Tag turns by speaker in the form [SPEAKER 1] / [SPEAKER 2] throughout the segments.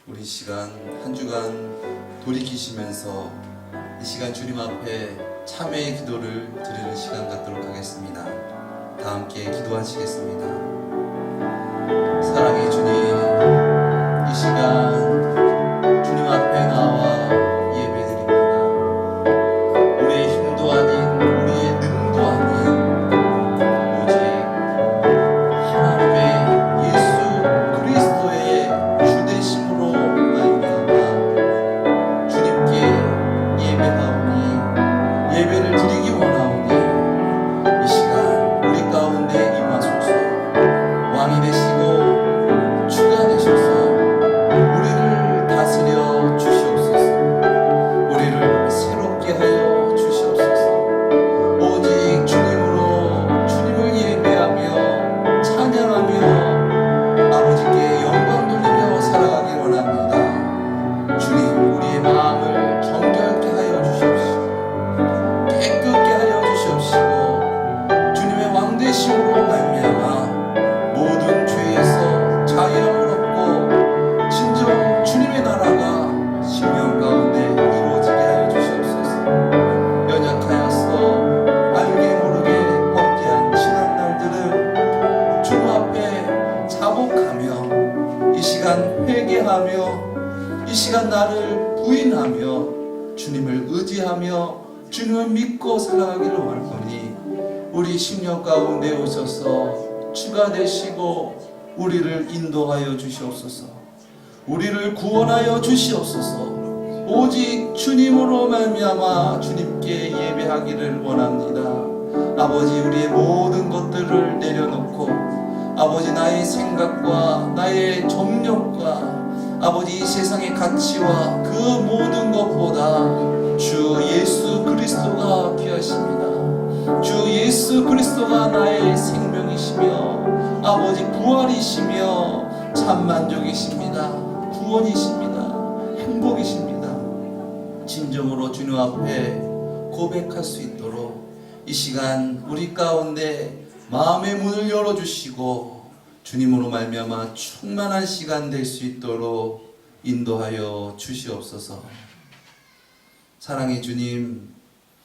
[SPEAKER 1] 우리 시간 한 주간 돌이키시면서 이 시간 주님 앞에 참회의 기도를 드리는 시간 갖도록 하겠습니다. 다 함께 기도하시겠습니다. 사랑의 주님, 이 시간 주님 앞에 나와 예배드립니다. 우리의 힘도 아닌 우리의 능도 아닌 오직 하나님의 예수 그리스도의 주 되심으로 말미암아 주님께 예배하오니, 예배를 드리기 원하오니 이 시간 우리 가운데 임하소서. 왕이 되시고 주가 되셔서 우리를 다스려 주시옵소서. 우리를 새롭게 하여 주시옵소서. 오직 주님으로 주님을 예배하며 찬양하며 아버지께 영광 돌리며 살아가길 원합니다. 주님, 우리의 마음을 정결케 하여 주시옵시고 깨끗게 하여 주시옵시고 주님의 왕 되심으로 말미암아 모든 죄에서 자유함을 얻고 진정 주님의 나라가 심령 가운데 이루어지게 하여 주시옵소서. 연약하여서 알게 모르게 범죄한 지난 날들을 주님 앞에 자복하며 이 시간 회개하며 이 시간 나를 부인하며 주님을 의지하며 주님을 믿고 살아가기를 원하오니 우리 심령 가운데 오셔서 주가 되시고 우리를 인도하여 주시옵소서. 우리를 구원하여 주시옵소서. 오직 주님으로 말미암아 주님께 예배하기를 원합니다. 아버지, 우리의 모든 것들을 내려놓고 아버지, 나의 생각과 나의 정욕과 아버지, 이 세상의 가치와 그 모든 것보다 주 예수 그리스도가 귀하십니다. 주 예수 그리스도가 나의 생명이시며 아버지 부활이시며 참만족이십니다. 구원이십니다. 행복이십니다. 진정으로 주님 앞에 고백할 수 있도록 이 시간 우리 가운데 마음의 문을 열어주시고 주님으로 말미암아 충만한 시간 될 수 있도록 인도하여 주시옵소서. 사랑의 주님,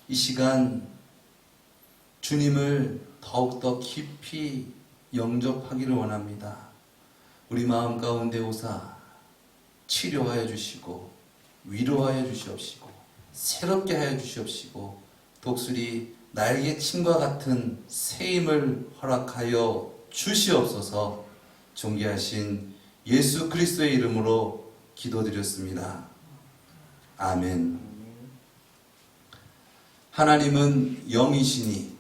[SPEAKER 1] 이 시간 주님을 더욱더 깊이 영접하기를 원합니다. 우리 마음 가운데 오사 치료하여 주시고 위로하여 주시옵시고 새롭게 하여 주시옵시고 독수리 날개침과 같은 새 힘을 허락하여 주시옵소서. 존귀하신 예수 그리스도의 이름으로 기도드렸습니다. 아멘. 하나님은 영이시니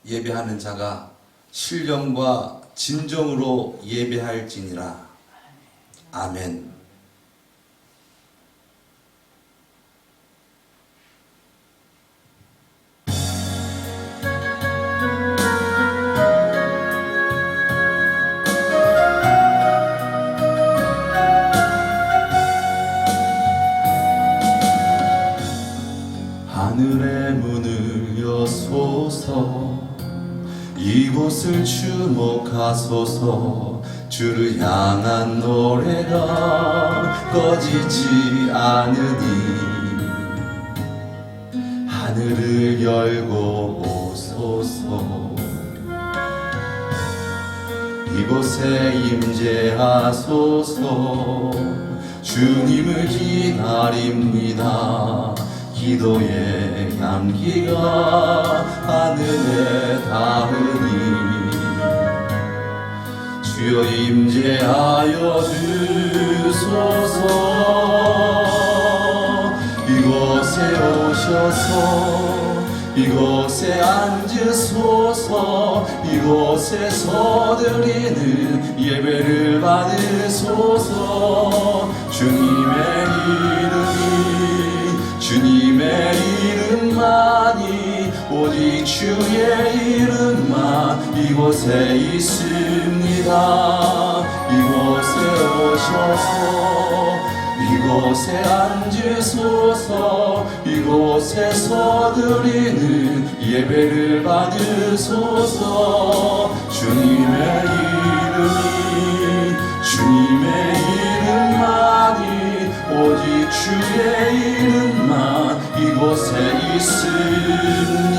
[SPEAKER 1] 예배하는 자가 신령과 진정으로 예배할지니라. 아멘. 하늘의 문을 여소서. 이곳을 주목하소서. 주를 향한 노래가 꺼지지 않으니 하늘을 열고 오소서. 이곳에 임재하소서. 주님을 기다립니다. 기도의 향기가 하늘에 닿으니 주여 임재하여 주소서. 이곳에 오셔서 이곳에 앉으소서. 이곳에서 드리는 예배를 받으소서. 주님의 이름만이 오직 주의 이름만 이곳에 있습니다. 이곳에 오셔서 이곳에 앉으소서. 이곳에서 드리는 예배를 받으소서. 주님의 이름만이 곳에 있습니다.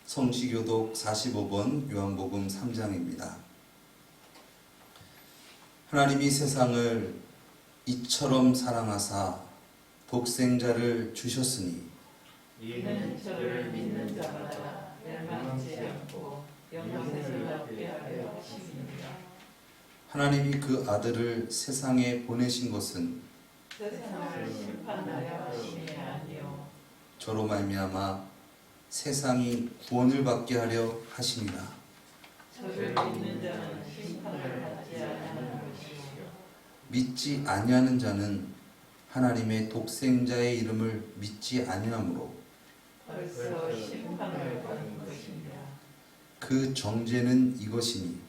[SPEAKER 1] 성시교독 45번 요한복음 3장입니다. 하나님이 세상을 이처럼 사랑하사 독생자를 주셨으니
[SPEAKER 2] 이는 저를 믿는 자마다 멸망치 않고 영생을 얻게 하려 하심이니라.
[SPEAKER 1] 하나님이 그 아들을 세상에 보내신 것은
[SPEAKER 2] 세상을 심판하려 하심이 아니요
[SPEAKER 1] 저로 말미암아 세상이 구원을 받게 하려 하심이라.
[SPEAKER 2] 저를 믿는 자는 심판을 받지 아니하는 것이요
[SPEAKER 1] 믿지 아니하는 자는 하나님의 독생자의 이름을 믿지 아니하므로
[SPEAKER 2] 벌써 심판을 받은 것이니라.
[SPEAKER 1] 그 정죄는 이것이니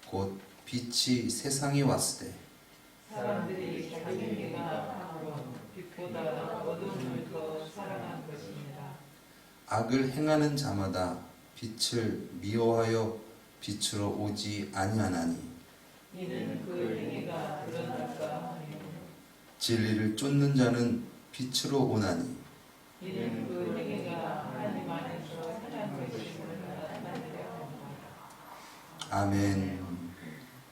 [SPEAKER 1] 곧 빛이 세상에 왔을 때
[SPEAKER 2] 사람들이 자기 행위가 악하고 빛보다 어두움을 더 사랑한 것이니라.
[SPEAKER 1] 악을 행하는 자마다 빛을 미워하여 빛으로 오지 아니하나니
[SPEAKER 2] 이는 그 행위가 드러날까 하며
[SPEAKER 1] 진리를 쫓는 자는 빛으로 오나니
[SPEAKER 2] 이는 그 행위가 하나님 안에서 선한 것임을 나타내려 합니다.
[SPEAKER 1] 아멘.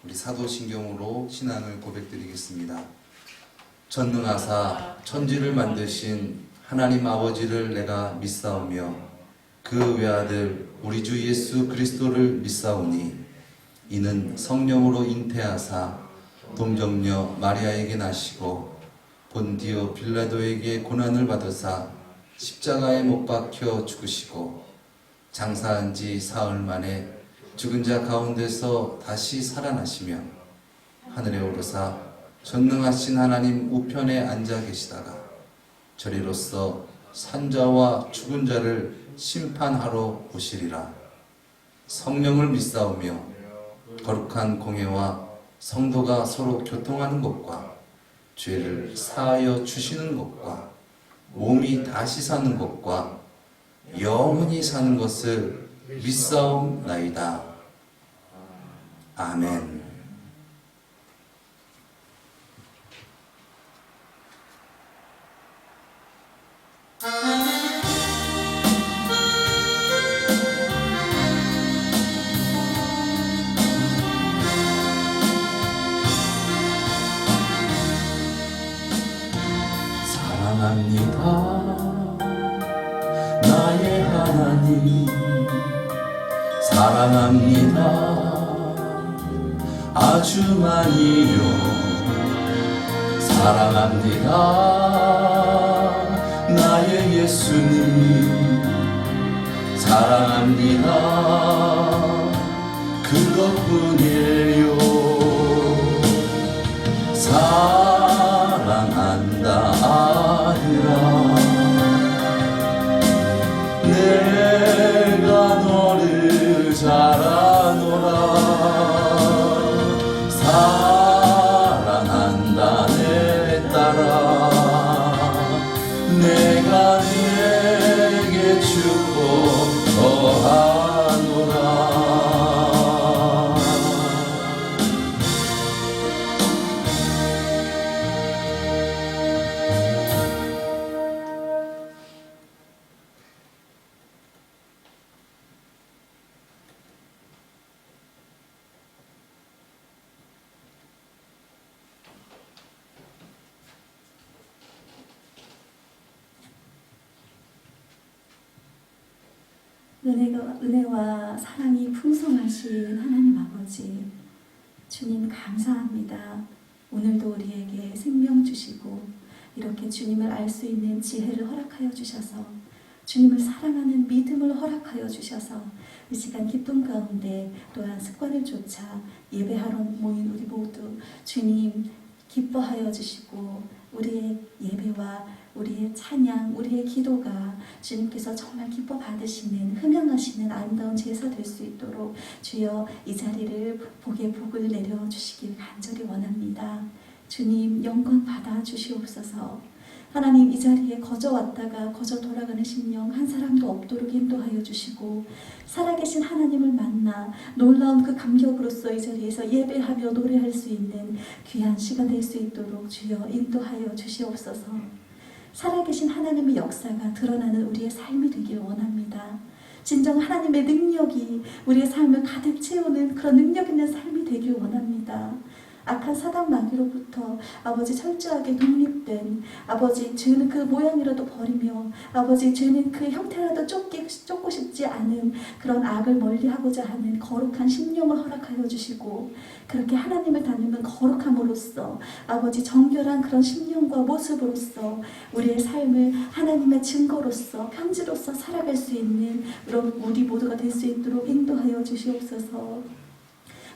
[SPEAKER 1] 우리 사도신경으로 신앙을 고백드리겠습니다. 전능하사 천지를 만드신 하나님 아버지를 내가 믿사오며 그 외아들 우리 주 예수 그리스도를 믿사오니 이는 성령으로 잉태하사 동정녀 마리아에게 나시고 본디오 빌라도에게 고난을 받으사 십자가에 못 박혀 죽으시고 장사한 지 사흘 만에 죽은 자 가운데서 다시 살아나시며 하늘에 오르사 전능하신 하나님 우편에 앉아 계시다가 저리로서 산자와 죽은 자를 심판하러 오시리라. 성령을 믿사오며 거룩한 공회와 성도가 서로 교통하는 것과 죄를 사하여 주시는 것과 몸이 다시 사는 것과 영원히 사는 것을 믿사옵나이다. 아멘. 사랑합니다. 나의 하나님 사랑합니다. 아주 많이요. 사랑합니다. 나의 예수님 사랑합니다. 그것뿐이에요. 사랑한다 아들아 내가 너를 잘 아노라. 사랑한다 내 딸아 내가 내게 축복 더하노라.
[SPEAKER 3] 은혜와 사랑이 풍성하신 하나님 아버지, 주님 감사합니다. 오늘도 우리에게 생명 주시고 이렇게 주님을 알 수 있는 지혜를 허락하여 주셔서 주님을 사랑하는 믿음을 허락하여 주셔서 이 시간 기쁨 가운데 또한 습관을 쫓아 예배하러 모인 우리 모두 주님 기뻐하여 주시고 우리의 예배와 우리의 찬양, 우리의 기도가 주님께서 정말 기뻐 받으시는 흥양하시는 아름다운 제사 될 수 있도록 주여 이 자리를 복의 복을 내려주시길 간절히 원합니다. 주님 영광 받아 주시옵소서. 하나님 이 자리에 거저 왔다가 거저 돌아가는 심령 한 사람도 없도록 인도하여 주시고 살아계신 하나님을 만나 놀라운 그 감격으로서 이 자리에서 예배하며 노래할 수 있는 귀한 시간 될 수 있도록 주여 인도하여 주시옵소서. 살아계신 하나님의 역사가 드러나는 우리의 삶이 되길 원합니다. 진정 하나님의 능력이 우리의 삶을 가득 채우는 그런 능력 있는 삶이 되길 원합니다. 악한 사단 마귀로부터 아버지 철저하게 독립된 아버지 죄는 그 모양이라도 버리며 아버지 죄는 그 형태라도 쫓고 싶지 않은 그런 악을 멀리하고자 하는 거룩한 심령을 허락하여 주시고 그렇게 하나님을 닮는 거룩함으로써 아버지 정결한 그런 심령과 모습으로써 우리의 삶을 하나님의 증거로서 편지로서 살아갈 수 있는 우리 모두가 될 수 있도록 인도하여 주시옵소서.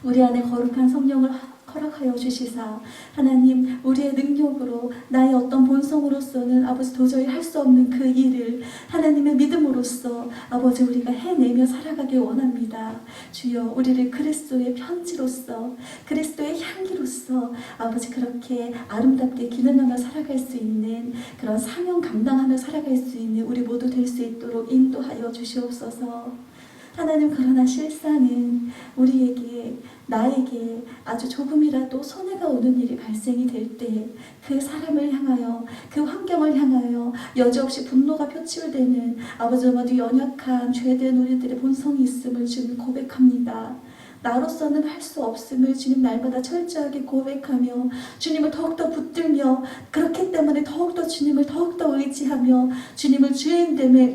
[SPEAKER 3] 우리 안에 거룩한 성령을 허락하여 주시사 하나님 우리의 능력으로 나의 어떤 본성으로서는 아버지 도저히 할 수 없는 그 일을 하나님의 믿음으로써 아버지 우리가 해내며 살아가길 원합니다. 주여 우리를 그리스도의 편지로서 그리스도의 향기로서 아버지 그렇게 아름답게 기능하며 살아갈 수 있는 그런 사명 감당하며 살아갈 수 있는 우리 모두 될 수 있도록 인도하여 주시옵소서. 하나님 그러나 실상은 우리에게 나에게 아주 조금이라도 손해가 오는 일이 발생이 될 때 그 사람을 향하여 그 환경을 향하여 여지없이 분노가 표출되는 아버지 모두 연약한 죄된 우리들의 본성이 있음을 주님 고백합니다. 나로서는 할 수 없음을 주님 날마다 철저하게 고백하며 주님을 더욱더 붙들며 그렇기 때문에 더욱더 주님을 더욱더 의지하며 주님을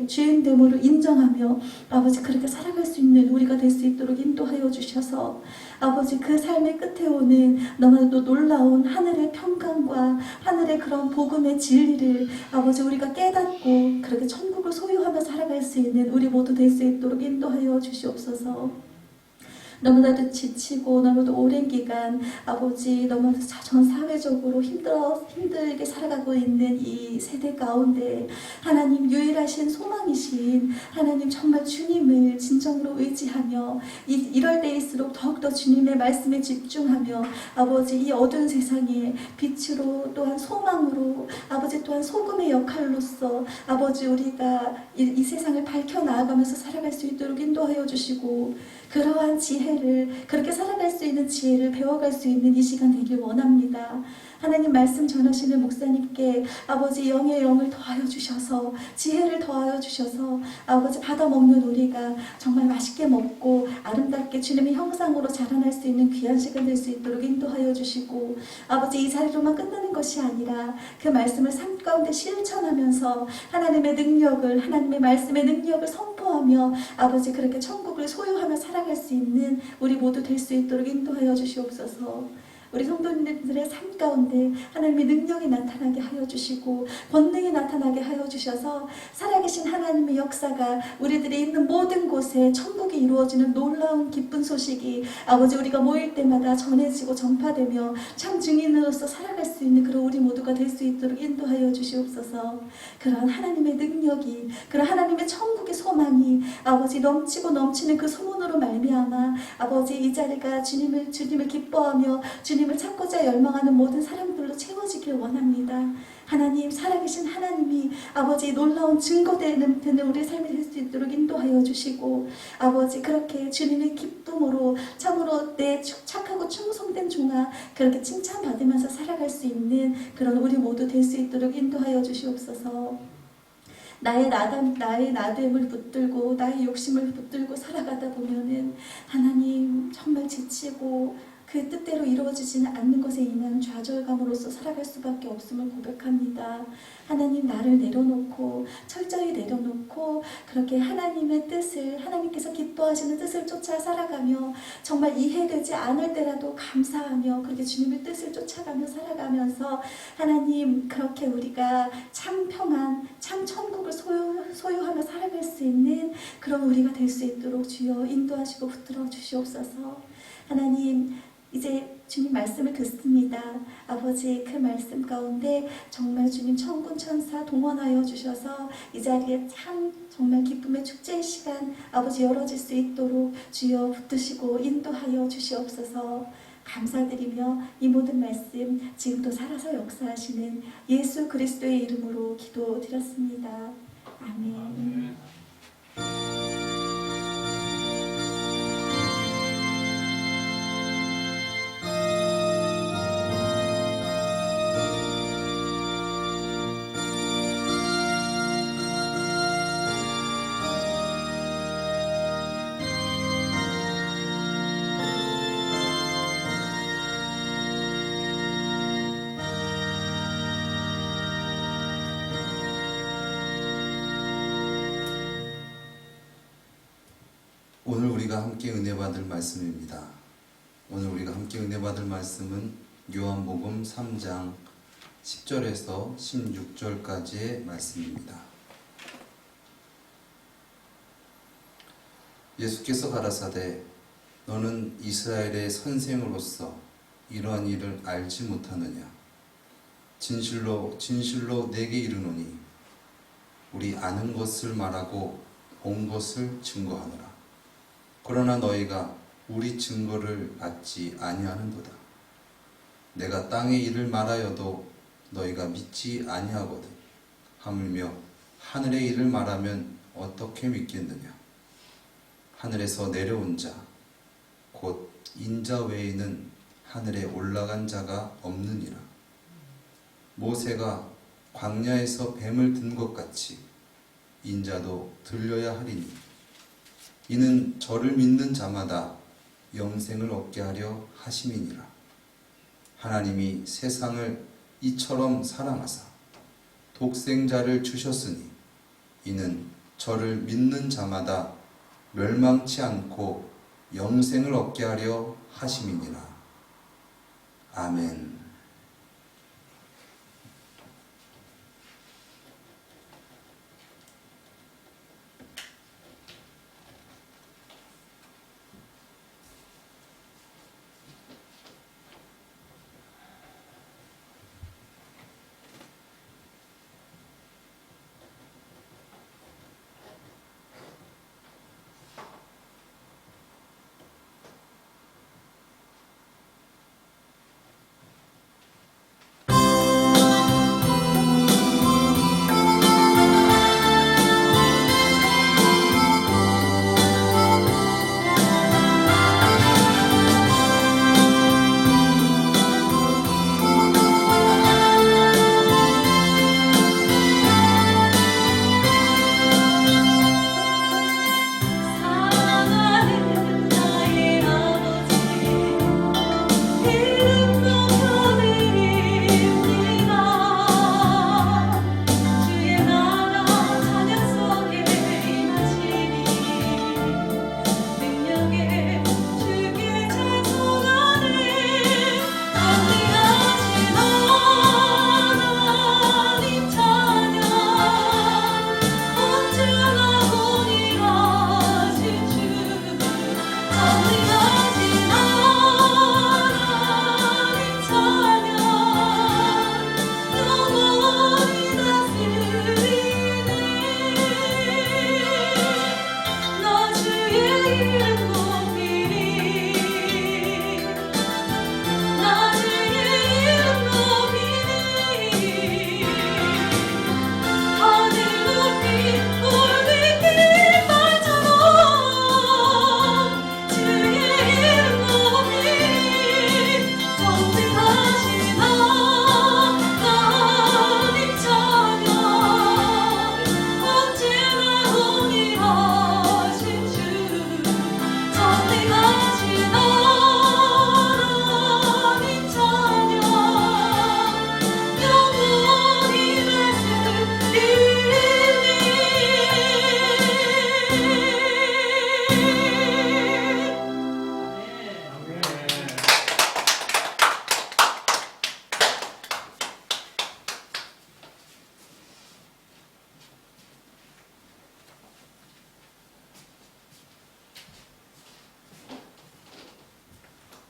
[SPEAKER 3] 주인됨으로 인정하며 아버지 그렇게 살아갈 수 있는 우리가 될 수 있도록 인도하여 주셔서 아버지 그 삶의 끝에 오는 너무나도 놀라운 하늘의 평강과 하늘의 그런 복음의 진리를 아버지 우리가 깨닫고 그렇게 천국을 소유하며 살아갈 수 있는 우리 모두 될 수 있도록 인도하여 주시옵소서. 너무나도 지치고 너무나도 오랜 기간 아버지 너무나도 전 사회적으로 힘들게 살아가고 있는 이 세대 가운데 하나님 유일하신 소망이신 하나님 정말 주님을 진정으로 의지하며 이럴 때일수록 더욱더 주님의 말씀에 집중하며 아버지 이 어두운 세상에 빛으로 또한 소망으로 아버지 또한 소금의 역할로서 아버지 우리가 이 세상을 밝혀 나아가면서 살아갈 수 있도록 인도하여 주시고 그러한 지혜를 그렇게 살아갈 수 있는 지혜를 배워갈 수 있는 이 시간 되길 원합니다. 하나님 말씀 전하시는 목사님께 아버지 영의 영을 더하여 주셔서 지혜를 더하여 주셔서 아버지 받아먹는 우리가 정말 맛있게 먹고 아름답게 주님의 형상으로 자라날 수 있는 귀한 시간 될 수 있도록 인도하여 주시고 아버지 이 자리로만 끝나는 것이 아니라 그 말씀을 삶 가운데 실천하면서 하나님의 능력을 하나님의 말씀의 능력을 선포하며 아버지 그렇게 천국을 소유하며 살아갈 수 있는 우리 모두 될 수 있도록 인도하여 주시옵소서. 우리 성도님들의 삶 가운데 하나님의 능력이 나타나게 하여 주시고 권능이 나타나게 하여 주셔서 살아계신 하나님의 역사가 우리들이 있는 모든 곳에 천국이 이루어지는 놀라운 기쁜 소식이 아버지 우리가 모일 때마다 전해지고 전파되며 참 증인으로서 살아갈 수 있는 그런 우리 모두가 될 수 있도록 인도하여 주시옵소서. 그런 하나님의 능력이 그런 하나님의 천국의 소망이 아버지 넘치고 넘치는 그 소문으로 말미암아 아버지 이 자리가 주님을 기뻐하며 주님을 찾고자 열망하는 모든 사람들로 채워지길 원합니다. 하나님 살아계신 하나님이 아버지 놀라운 증거되는 우리의 삶이 될 수 있도록 인도하여 주시고 아버지 그렇게 주님의 기쁨으로 참으로 내 착하고 충성된 종아 그렇게 칭찬받으면서 살아갈 수 있는 그런 우리 모두 될 수 있도록 인도하여 주시옵소서. 나의 나됨을 붙들고 나의 욕심을 붙들고 살아가다 보면은 하나님 정말 지치고 그 뜻대로 이루어지지는 않는 것에 인한 좌절감으로서 살아갈 수밖에 없음을 고백합니다. 하나님 나를 내려놓고 철저히 내려놓고 그렇게 하나님의 뜻을 하나님께서 기뻐하시는 뜻을 쫓아 살아가며 정말 이해되지 않을 때라도 감사하며 그렇게 주님의 뜻을 쫓아가며 살아가면서 하나님 그렇게 우리가 참 평안 참 천국을 소유하며 살아갈 수 있는 그런 우리가 될 수 있도록 주여 인도하시고 붙들어 주시옵소서. 하나님 이제 주님 말씀을 듣습니다. 아버지 그 말씀 가운데 정말 주님 천군 천사 동원하여 주셔서 이 자리에 참 정말 기쁨의 축제의 시간 아버지 열어질 수 있도록 주여 붙드시고 인도하여 주시옵소서. 감사드리며 이 모든 말씀 지금도 살아서 역사하시는 예수 그리스도의 이름으로 기도드렸습니다. 아멘.
[SPEAKER 1] 오늘 우리가 함께 은혜 받을 말씀입니다. 오늘 우리가 함께 은혜 받을 말씀은 요한복음 3장 10절에서 16절까지의 말씀입니다. 예수께서 가라사대 너는 이스라엘의 선생으로서 이러한 일을 알지 못하느냐? 진실로 진실로 내게 이르노니 우리 아는 것을 말하고 본 것을 증거하노라. 그러나 너희가 우리 증거를 받지 아니하는도다. 내가 땅의 일을 말하여도 너희가 믿지 아니하거든. 하물며 하늘의 일을 말하면 어떻게 믿겠느냐? 하늘에서 내려온 자, 곧 인자 외에는 하늘에 올라간 자가 없느니라. 모세가 광야에서 뱀을 든 것 같이 인자도 들려야 하리니 이는 저를 믿는 자마다 영생을 얻게 하려 하심이니라. 하나님이 세상을 이처럼 사랑하사 독생자를 주셨으니 이는 저를 믿는 자마다 멸망치 않고 영생을 얻게 하려 하심이니라. 아멘.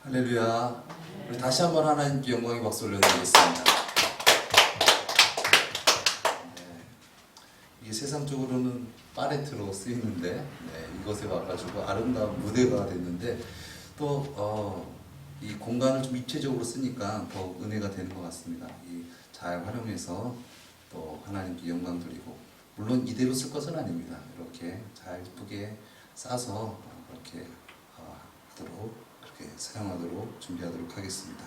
[SPEAKER 1] 할렐루야. 우리 다시 한번 하나님께 영광의 박수 올려드리겠습니다. 이게 세상적으로는 파레트로 쓰이는데 이것에 와가지고 아름다운 무대가 됐는데 또 이 공간을 좀 입체적으로 쓰니까 더 은혜가 되는 것 같습니다. 잘 활용해서 또 하나님께 영광 돌리고, 물론 이대로 쓸 것은 아닙니다. 이렇게 잘 예쁘게 싸서 그렇게 하도록, 그렇게 사용하도록 준비하도록 하겠습니다.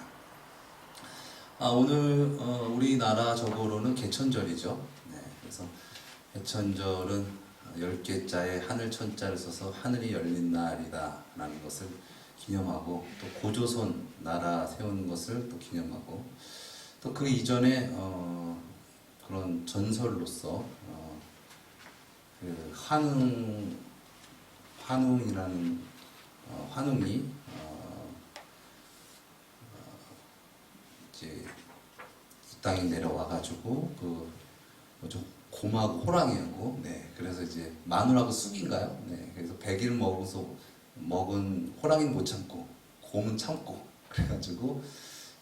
[SPEAKER 1] 오늘 우리나라적으로는 개천절이죠. 네, 그래서 개천절은 10개자에 하늘 천자를 써서 하늘이 열린 날이다 라는 것을 기념하고, 또 고조선 나라 세운 것을 또 기념하고, 또 그 이전에 그런 전설로서 그 환웅이라는 환웅이 이제 이 땅에 내려와가지고 그 뭐죠, 곰하고 호랑이하고, 네, 그래서 이제 마누라하고 쑥인가요? 네, 그래서 100일 먹은 호랑이는 못 참고 곰은 참고, 그래가지고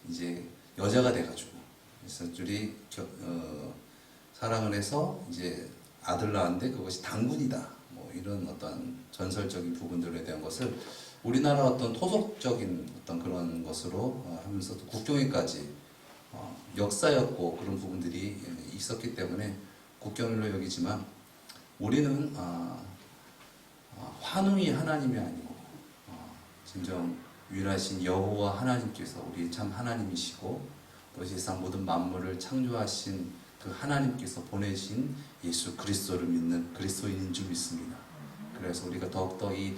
[SPEAKER 1] 이제 여자가 돼가지고 그래서 둘이 사랑을 해서 이제 아들 낳았는데 그것이 당군이다, 뭐 이런 어떤 전설적인 부분들에 대한 것을 우리나라 어떤 토속적인 어떤 그런 것으로 하면서 또 국경일까지 역사였고 그런 부분들이 있었기 때문에 국경일로 여기지만, 우리는 환웅이 하나님이 아니고 진정 유일하신 여호와 하나님께서 우리 참 하나님이시고, 또 세상 모든 만물을 창조하신 그 하나님께서 보내신 예수 그리스도를 믿는 그리스도인인 줄 믿습니다. 그래서 우리가 더욱더 이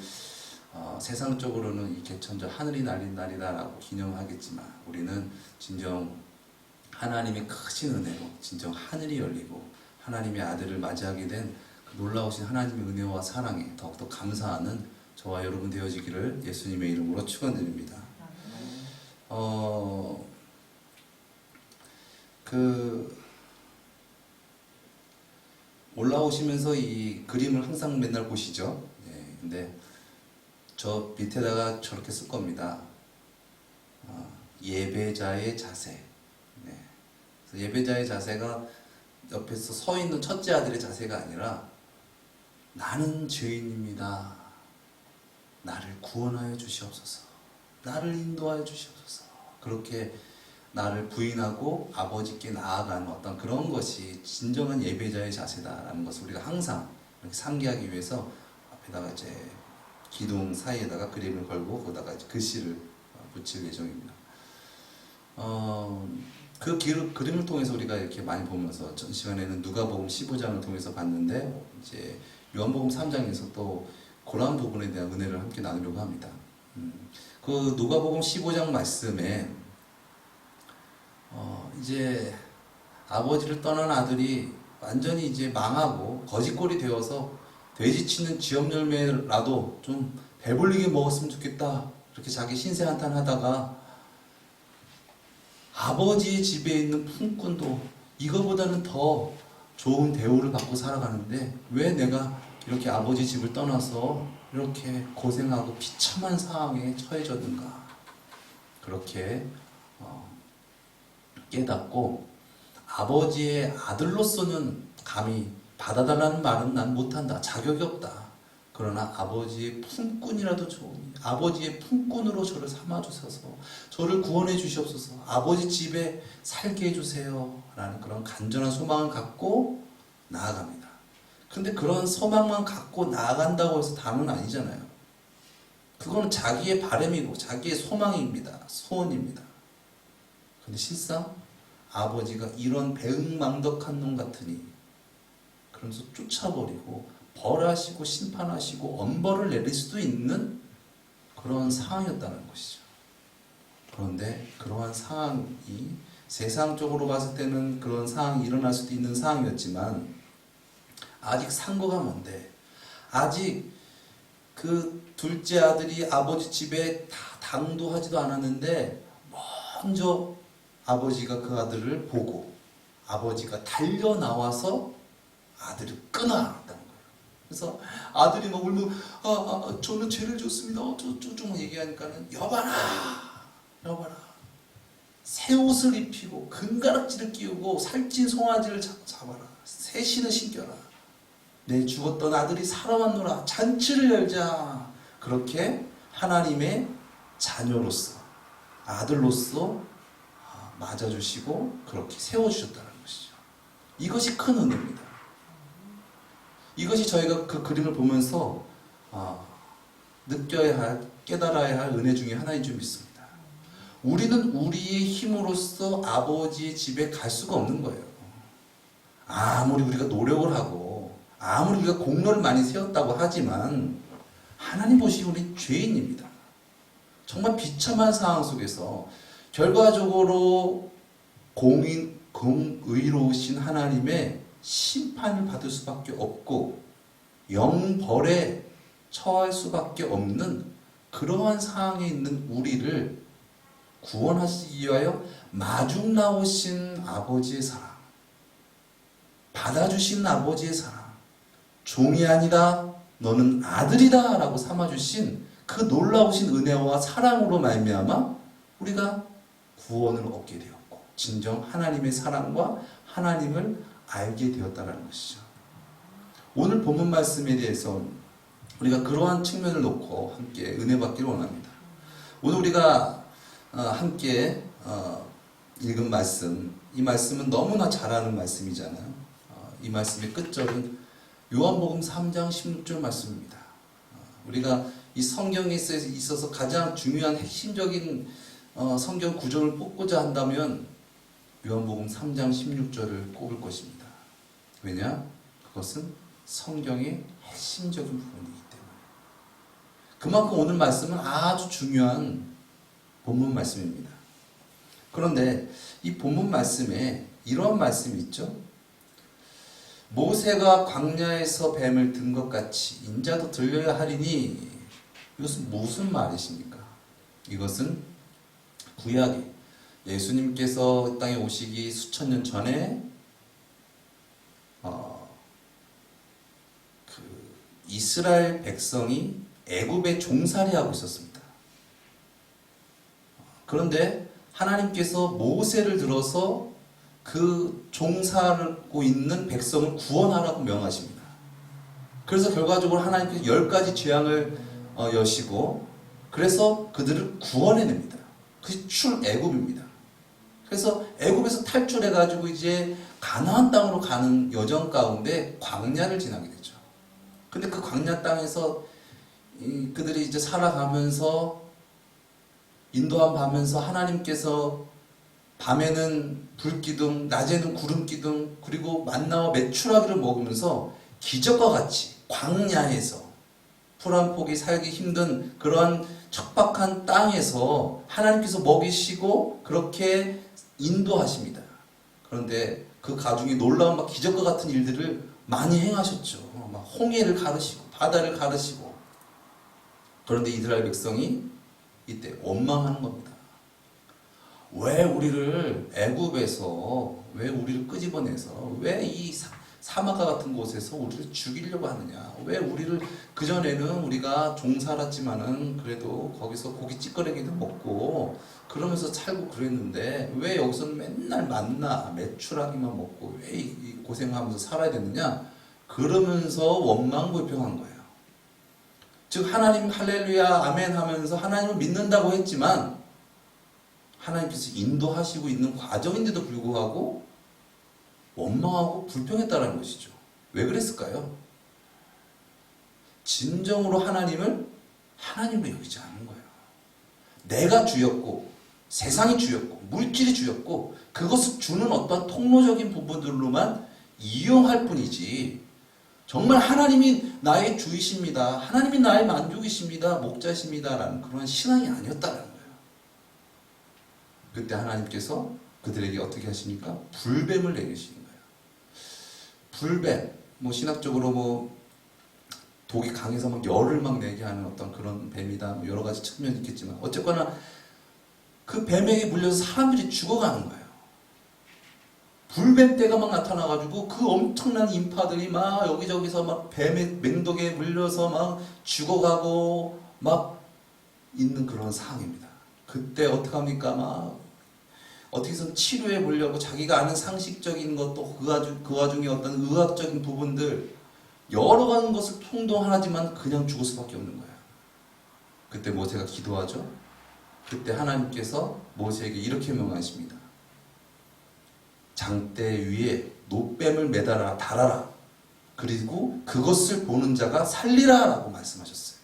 [SPEAKER 1] 세상적으로는 이 개천절 하늘이 날린 날이다라고 기념하겠지만, 우리는 진정 하나님의 크신 은혜로 진정 하늘이 열리고 하나님의 아들을 맞이하게 된 그 놀라우신 하나님의 은혜와 사랑에 더욱더 감사하는 저와 여러분 되어지기를 예수님의 이름으로 축원드립니다. 올라오시면서 이 그림을 항상 맨날 보시죠. 네, 근데 저 밑에다가 저렇게 쓸 겁니다. 예배자의 자세. 네. 그래서 예배자의 자세가 옆에서 서 있는 첫째 아들의 자세가 아니라, 나는 죄인입니다. 나를 구원하여 주시옵소서. 나를 인도하여 주시옵소서. 그렇게 나를 부인하고 아버지께 나아가는 어떤 그런 것이 진정한 예배자의 자세다라는 것을 우리가 항상 이렇게 상기하기 위해서 앞에다가 이제 기둥 사이에다가 그림을 걸고 거기다가 이제 글씨를 붙일 예정입니다. 그 그림을 통해서 우리가 이렇게 많이 보면서 전 시간에는 누가복음 15장을 통해서 봤는데, 이제 요한복음 3장에서 또 그러한 부분에 대한 은혜를 함께 나누려고 합니다. 그 누가복음 15장 말씀에 이제 아버지를 떠난 아들이 완전히 이제 망하고 거지꼴이 되어서 돼지 치는 쥐염 열매라도 좀 배불리게 먹었으면 좋겠다, 이렇게 자기 신세한탄하다가 아버지의 집에 있는 품꾼도 이거보다는 더 좋은 대우를 받고 살아가는데 왜 내가 이렇게 아버지 집을 떠나서 이렇게 고생하고 비참한 상황에 처해졌는가, 그렇게 깨닫고, 아버지의 아들로서는 감히 받아달라는 말은 난 못한다, 자격이 없다. 그러나 아버지의 품꾼이라도 좋으니 아버지의 품꾼으로 저를 삼아주셔서 저를 구원해 주시옵소서, 아버지 집에 살게 해주세요 라는 그런 간절한 소망을 갖고 나아갑니다. 근데 그런 소망만 갖고 나아간다고 해서 다는 아니잖아요. 그거는 자기의 바람이고 자기의 소망입니다. 소원입니다. 근데 실상 아버지가 이런 배은망덕한 놈 같으니 그러면서 쫓아버리고 벌하시고 심판하시고 엄벌을 내릴 수도 있는 그런 상황이었다는 것이죠. 그런데 그러한 상황이 세상적으로 봤을 때는 그런 상황이 일어날 수도 있는 상황이었지만, 아직 상고가 먼데, 아직 그 둘째 아들이 아버지 집에 다 당도하지도 않았는데 먼저 아버지가 그 아들을 보고 아버지가 달려 나와서 아들을 끊어놨다는 거예요. 그래서 아들이 막 울면 저는 죄를 졌습니다. 쭉 얘기하니까는 여봐라 새 옷을 입히고 금가락지를 끼우고 살찐 송아지를 잡아라, 새 신을 신겨라, 내 죽었던 아들이 살아왔노라, 잔치를 열자. 그렇게 하나님의 자녀로서 아들로서 맞아주시고 그렇게 세워주셨다는 것이죠. 이것이 큰 은혜입니다. 이것이 저희가 그 그림을 보면서 느껴야 할, 깨달아야 할 은혜 중에 하나인 줄 믿습니다. 우리는 우리의 힘으로써 아버지의 집에 갈 수가 없는 거예요. 아무리 우리가 노력을 하고 아무리 우리가 공로를 많이 세웠다고 하지만 하나님 보시기에 우리 죄인입니다. 정말 비참한 상황 속에서 결과적으로 공의로우신 하나님의 심판을 받을 수밖에 없고 영벌에 처할 수밖에 없는 그러한 상황에 있는 우리를 구원하시기 위하여 마중 나오신 아버지의 사랑, 받아주신 아버지의 사랑, 종이 아니다 너는 아들이다 라고 삼아주신 그 놀라우신 은혜와 사랑으로 말미암아 우리가 구원을 얻게 되었고 진정 하나님의 사랑과 하나님을 알게 되었다는 것이죠. 오늘 본문 말씀에 대해서 우리가 그러한 측면을 놓고 함께 은혜 받기를 원합니다. 오늘 우리가 함께 읽은 말씀, 이 말씀은 너무나 잘 아는 말씀이잖아요. 이 말씀의 끝절은 요한복음 3장 16절 말씀입니다. 우리가 이 성경에 있어서 가장 중요한 핵심적인 성경 구절을 뽑고자 한다면 요한복음 3장 16절을 꼽을 것입니다. 왜냐? 그것은 성경의 핵심적인 부분이기 때문에. 그만큼 오늘 말씀은 아주 중요한 본문 말씀입니다. 그런데 이 본문 말씀에 이런 말씀이 있죠. 모세가 광야에서 뱀을 든 것 같이 인자도 들려야 하리니, 이것은 무슨 말이십니까? 이것은 구약에 예수님께서 땅에 오시기 수천 년 전에 이스라엘 백성이 애굽에 종살이하고 있었습니다. 그런데 하나님께서 모세를 들어서 그 종살고 있는 백성을 구원하라고 명하십니다. 그래서 결과적으로 하나님께서 10가지 재앙을 여시고 그래서 그들을 구원해냅니다. 그것이 출애굽입니다. 그래서 애굽에서 탈출해가지고 이제 가나안 땅으로 가는 여정 가운데 광야를 지나게 되죠. 근데 그 광야 땅에서 그들이 이제 살아가면서 인도함 받으면서 하나님께서 밤에는 불기둥, 낮에는 구름기둥, 그리고 만나와 메추라기를 먹으면서 기적과 같이 광야에서 풀 한 폭이 살기 힘든 그러한 척박한 땅에서 하나님께서 먹이시고 그렇게 인도하십니다. 그런데 그 가중에 놀라운 막 기적과 같은 일들을 많이 행하셨죠. 막 홍해를 가르시고 바다를 가르시고. 그런데 이스라엘 백성이 이때 원망하는 겁니다. 왜 우리를 애굽에서 왜 우리를 끄집어내서 왜 이 사막과 같은 곳에서 우리를 죽이려고 하느냐? 왜 우리를 그전에는 우리가 종 살았지만은 그래도 거기서 고기 찌꺼레기도 먹고 그러면서 살고 그랬는데 왜 여기서는 맨날 만나 메추라기만 먹고 왜 이 고생하면서 살아야 되느냐? 그러면서 원망불평한 거예요. 즉 하나님 할렐루야 아멘 하면서 하나님을 믿는다고 했지만 하나님께서 인도하시고 있는 과정인데도 불구하고 원망하고 불평했다는 것이죠. 왜 그랬을까요? 진정으로 하나님을 하나님으로 여기지 않은 거예요. 내가 주였고 세상이 주였고 물질이 주였고 그것을 주는 어떤 통로적인 부분들로만 이용할 뿐이지 정말 하나님이 나의 주이십니다. 하나님이 나의 만족이십니다. 목자십니다. 라는 그런 신앙이 아니었다는 거예요. 그때 하나님께서 그들에게 어떻게 하십니까? 불뱀을 내리시는 거예요. 불뱀, 신학적으로 독이 강해서 막 열을 막 내게 하는 어떤 그런 뱀이다. 여러 가지 측면이 있겠지만 어쨌거나 그 뱀에게 물려서 사람들이 죽어가는 거예요. 불뱀떼가 막 나타나가지고 그 엄청난 인파들이 막 여기저기서 막 뱀의 맹독에 물려서 막 죽어가고 막 있는 그런 상황입니다. 그때 어떡합니까? 막 어떻게 해서 치료해 보려고 자기가 아는 상식적인 것도 그 와중에 어떤 의학적인 부분들 여러 가지 것을 통동하지만 그냥 죽을 수밖에 없는 거예요. 그때 모세가 기도하죠. 그때 하나님께서 모세에게 이렇게 명하십니다. 장대 위에 노뱀을 매달아 달아라. 그리고 그것을 보는 자가 살리라 라고 말씀하셨어요.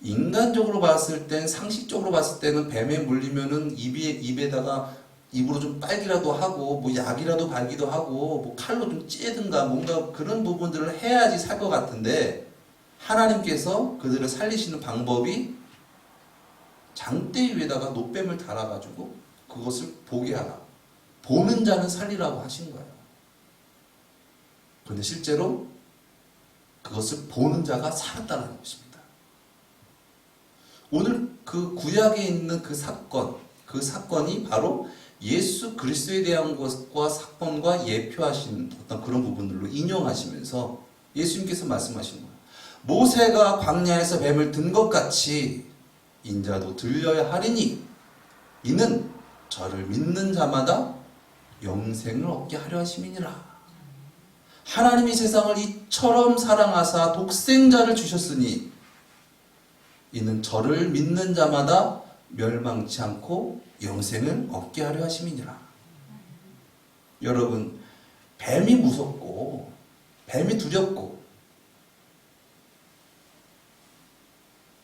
[SPEAKER 1] 인간적으로 봤을 땐, 상식적으로 봤을 때는 뱀에 물리면은 입에다가 입으로 좀 빨기라도 하고, 뭐 약이라도 발기도 하고, 뭐 칼로 좀 찌든가 뭔가 그런 부분들을 해야지 살 것 같은데, 하나님께서 그들을 살리시는 방법이 장대 위에다가 노뱀을 달아가지고 그것을 보게 하라. 보는 자는 살리라고 하신 거예요. 그런데 실제로 그것을 보는 자가 살았다는 것입니다. 오늘 그 구약에 있는 그 사건이 바로 예수 그리스도에 대한 것과 사건과 예표하신 어떤 그런 부분들로 인용하시면서 예수님께서 말씀하신 거예요. 모세가 광야에서 뱀을 든 것 같이 인자도 들려야 하리니 이는 저를 믿는 자마다 영생을 얻게 하려 하심이니라. 하나님이 세상을 이처럼 사랑하사 독생자를 주셨으니 이는 저를 믿는 자마다 멸망치 않고 영생을 얻게 하려 하심이니라. 여러분, 뱀이 무섭고 뱀이 두렵고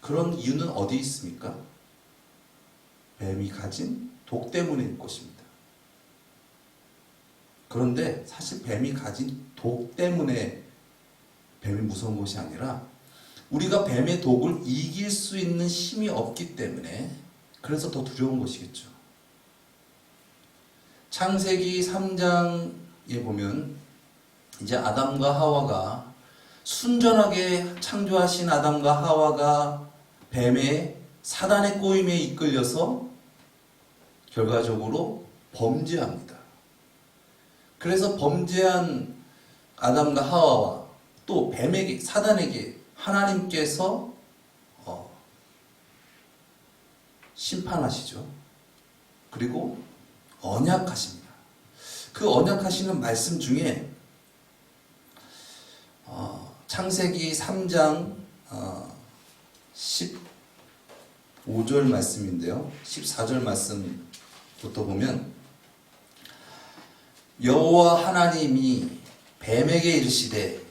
[SPEAKER 1] 그런 이유는 어디 있습니까? 뱀이 가진 독 때문일 것입니다. 그런데 사실 뱀이 가진 독 때문에 뱀이 무서운 것이 아니라 우리가 뱀의 독을 이길 수 있는 힘이 없기 때문에 그래서 더 두려운 것이겠죠. 창세기 3장에 보면 이제 아담과 하와가 순전하게 창조하신 아담과 하와가 뱀의 사단의 꼬임에 이끌려서 결과적으로 범죄합니다. 그래서 범죄한 아담과 하와와 또 뱀에게, 사단에게 하나님께서 심판하시죠. 그리고 언약하십니다. 그 언약하시는 말씀 중에 창세기 3장 15절 말씀인데요. 14절 말씀부터 보면 여호와 하나님이 뱀에게 이르시되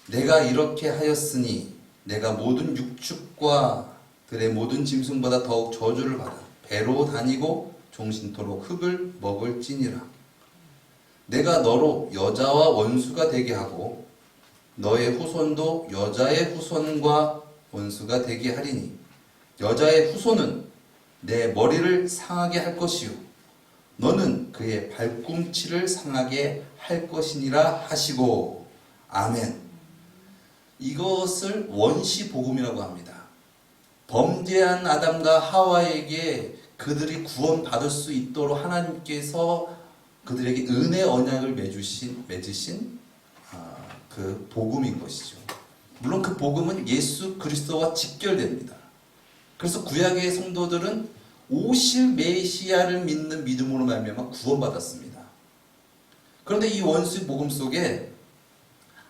[SPEAKER 1] 내가 이렇게 하였으니 내가 모든 육축과 들의 모든 짐승보다 더욱 저주를 받아 배로 다니고 종신토록 흙을 먹을지니라. 내가 너로 여자와 원수가 되게 하고 너의 후손도 여자의 후손과 원수가 되게 하리니 여자의 후손은 내 머리를 상하게 할 것이요 너는 그의 발꿈치를 상하게 할 것이니라 하시고. 아멘. 이것을 원시복음이라고 합니다. 범죄한 아담과 하와에게 그들이 구원받을 수 있도록 하나님께서 그들에게 은혜 언약을 맺으신 그 복음인 것이죠. 물론 그 복음은 예수 그리스도와 직결됩니다. 그래서 구약의 성도들은 오실 메시아를 믿는 믿음으로 말미암아 구원받았습니다. 그런데 이 원수 복음 속에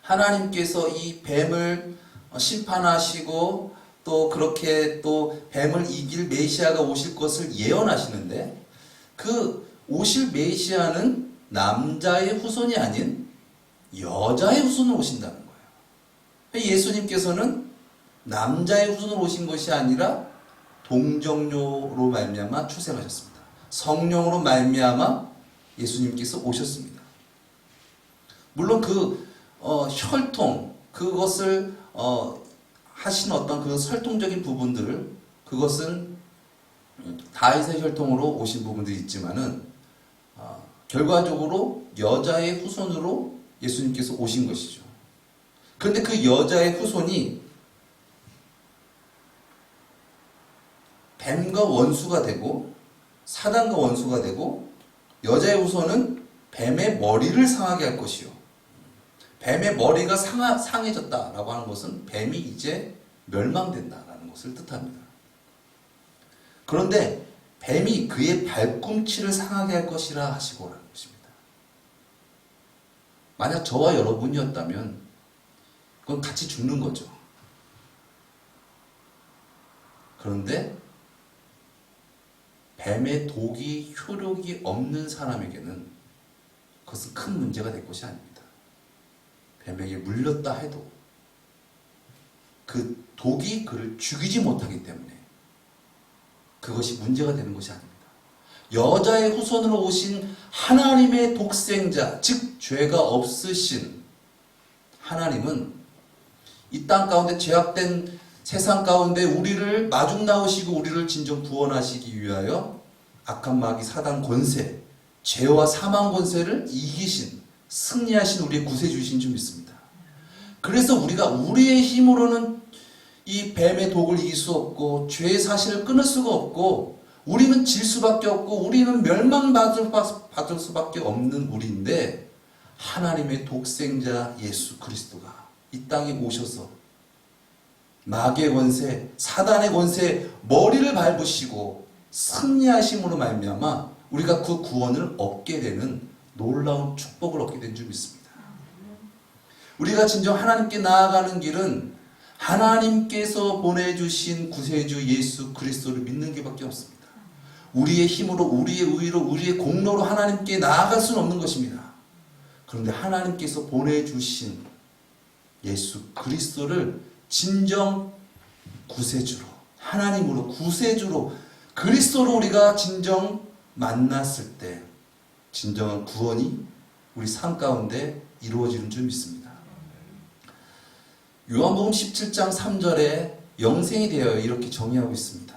[SPEAKER 1] 하나님께서 이 뱀을 심판하시고 또 그렇게 또 뱀을 이길 메시아가 오실 것을 예언하시는데 그 오실 메시아는 남자의 후손이 아닌 여자의 후손으로 오신다는 거예요. 예수님께서는 남자의 후손으로 오신 것이 아니라 동정녀로 말미암아 출생하셨습니다. 성령으로 말미암아 예수님께서 오셨습니다. 물론 그 혈통, 그것을 하신 어떤 그 설통적인 부분들, 그것은 다윗의 혈통으로 오신 부분들이 있지만은 결과적으로 여자의 후손으로 예수님께서 오신 것이죠. 그런데 그 여자의 후손이 뱀과 원수가 되고 사단과 원수가 되고 여자의 후손은 뱀의 머리를 상하게 할 것이요. 뱀의 머리가 상해졌다라고 하는 것은 뱀이 이제 멸망된다라는 것을 뜻합니다. 그런데 뱀이 그의 발꿈치를 상하게 할 것이라 하시고라는 것입니다. 만약 저와 여러분이었다면 그건 같이 죽는 거죠. 그런데 뱀의 독이 효력이 없는 사람에게는 그것은 큰 문제가 될 것이 아닙니다. 뱀에게 물렸다 해도 그 독이 그를 죽이지 못하기 때문에 그것이 문제가 되는 것이 아닙니다. 여자의 후손으로 오신 하나님의 독생자, 즉 죄가 없으신 하나님은 이 땅 가운데 죄악된 세상 가운데 우리를 마중 나오시고 우리를 진정 구원하시기 위하여 악한 마귀 사단 권세, 죄와 사망 권세를 이기신, 승리하신 우리의 구세주이신 줄 믿습니다. 그래서 우리가 우리의 힘으로는 이 뱀의 독을 이길 수 없고 죄의 사실을 끊을 수가 없고 우리는 질 수밖에 없고 우리는 멸망받을 수밖에 없는 우리인데, 하나님의 독생자 예수 그리스도가 이 땅에 오셔서 마귀의 권세, 사단의 권세 머리를 밟으시고 승리하심으로 말미암아 우리가 그 구원을 얻게 되는 놀라운 축복을 얻게 된 줄 믿습니다. 우리가 진정 하나님께 나아가는 길은 하나님께서 보내주신 구세주 예수 그리스도를 믿는 게밖에 없습니다. 우리의 힘으로, 우리의 의로, 우리의 공로로 하나님께 나아갈 수는 없는 것입니다. 그런데 하나님께서 보내주신 예수 그리스도를 진정 구세주로, 하나님으로 구세주로, 그리스도로 우리가 진정 만났을 때 진정한 구원이 우리 삶 가운데 이루어지는 줄 믿습니다. 요한복음 17장 3절에 영생이 되어 이렇게 정의하고 있습니다.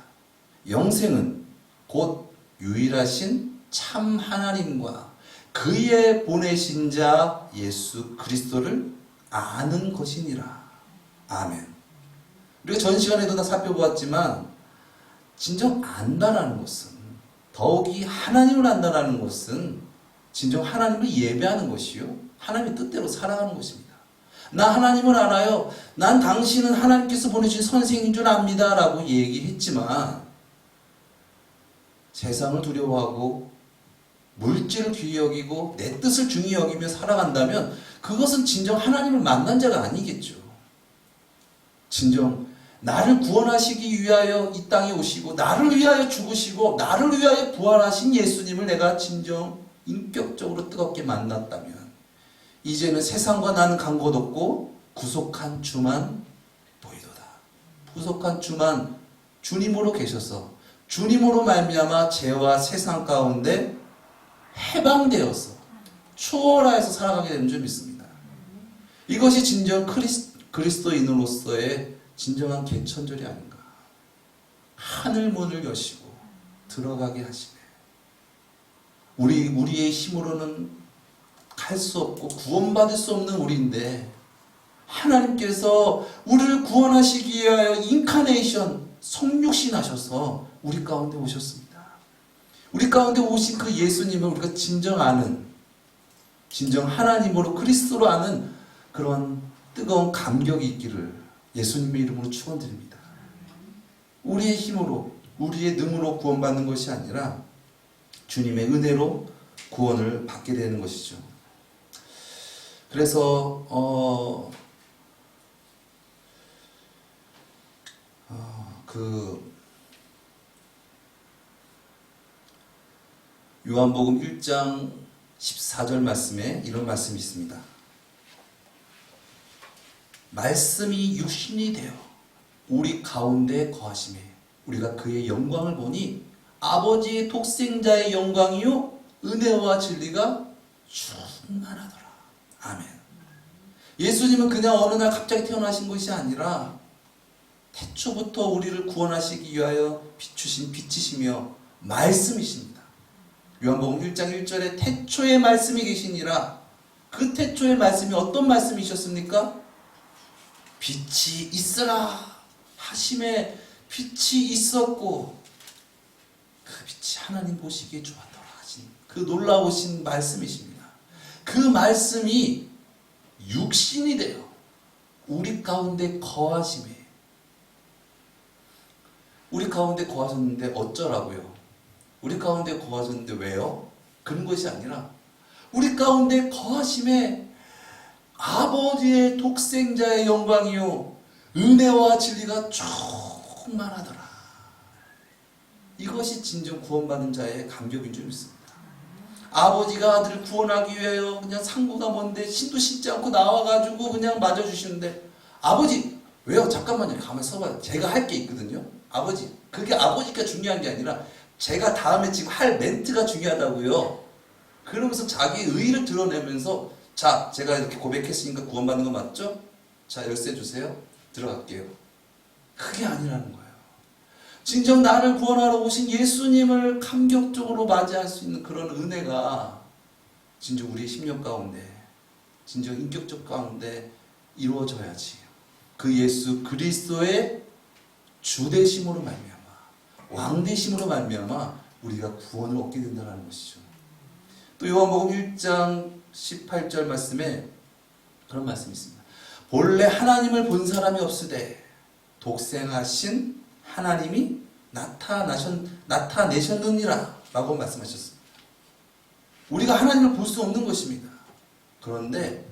[SPEAKER 1] 영생은 곧 유일하신 참 하나님과 그의 보내신 자 예수 그리스도를 아는 것이니라. 아멘. 우리가 전 시간에도 다 살펴보았지만 진정 안다라는 것은, 더욱이 하나님을 안다라는 것은 진정 하나님을 예배하는 것이요, 하나님의 뜻대로 살아가는 것입니다. 나 하나님을 알아요. 난 당신은 하나님께서 보내주신 선생인 줄 압니다 라고 얘기했지만 세상을 두려워하고 물질을 귀히 여기고 내 뜻을 중히 여기며 살아간다면 그것은 진정 하나님을 만난 자가 아니겠죠. 진정 나를 구원하시기 위하여 이 땅에 오시고 나를 위하여 죽으시고 나를 위하여 부활하신 예수님을 내가 진정 인격적으로 뜨겁게 만났다면 이제는 세상과 나는 간 곳 없고 구속한 주만 보이도다. 구속한 주만 주님으로 계셔서 주님으로 말미암아 죄와 세상 가운데 해방되어서 추월하여서 살아가게 되는 줄 믿습니다. 이것이 진정 그리스도인으로서의 진정한 개천절이 아닌가. 하늘 문을 여시고 들어가게 하시네. 우리의 힘으로는 갈 수 없고 구원받을 수 없는 우리인데 하나님께서 우리를 구원하시기 위하여 인카네이션, 성육신하셔서 우리 가운데 오셨습니다. 우리 가운데 오신 그 예수님을 우리가 진정 아는, 진정 하나님으로 그리스도로 아는 그런 뜨거운 감격이 있기를 예수님의 이름으로 축원드립니다. 우리의 힘으로, 우리의 능으로 구원받는 것이 아니라 주님의 은혜로 구원을 받게 되는 것이죠. 그래서 요한복음 1장 14절 말씀에 이런 말씀이 있습니다. 말씀이 육신이 되어 우리 가운데 거하심에 우리가 그의 영광을 보니 아버지의 독생자의 영광이요 은혜와 진리가 충만하더라. 아멘. 예수님은 그냥 어느 날 갑자기 태어나신 것이 아니라 태초부터 우리를 구원하시기 위하여 비추신 빛이시며 말씀이십니다. 요한복음 1장 1절에 태초에 말씀이 계시니라. 그 태초의 말씀이 어떤 말씀이셨습니까? 빛이 있으라 하심에 빛이 있었고 그 빛이 하나님 보시기에 좋았더라 하신 그 놀라우신 말씀이십니다. 그 말씀이 육신이 되어 우리 가운데 거하심에, 우리 가운데 거하셨는데 어쩌라고요? 우리 가운데 거하셨는데 왜요? 그런 것이 아니라 우리 가운데 거하심에 아버지의 독생자의 영광이요 은혜와 진리가 충만하더라. 이것이 진정 구원받은 자의 감격인 줄 믿습니다. 아버지가 아들을 구원하기 위하여 그냥 상고가 뭔데 신도 씻지 않고 나와가지고 그냥 맞아주시는데, 아버지 왜요? 잠깐만요. 가만히 서봐요. 제가 할 게 있거든요. 아버지, 그게 아버지가 중요한 게 아니라 제가 다음에 지금 할 멘트가 중요하다고요. 그러면서 자기 의의를 드러내면서, 자, 제가 이렇게 고백했으니까 구원받는 거 맞죠? 자, 열쇠 주세요. 들어갈게요. 그게 아니라는 거예요. 진정 나를 구원하러 오신 예수님을 감격적으로 맞이할 수 있는 그런 은혜가 진정 우리의 심령 가운데, 진정 인격적 가운데 이루어져야지. 그 예수 그리스도의 주되심으로 말미암아, 왕되심으로 말미암아 우리가 구원을 얻게 된다는 것이죠. 또 요한복음 1장 18절 말씀에 그런 말씀이 있습니다. 본래 하나님을 본 사람이 없으되 독생하신 하나님이 나타내셨느니라 라고 말씀하셨습니다. 우리가 하나님을 볼 수 없는 것입니다. 그런데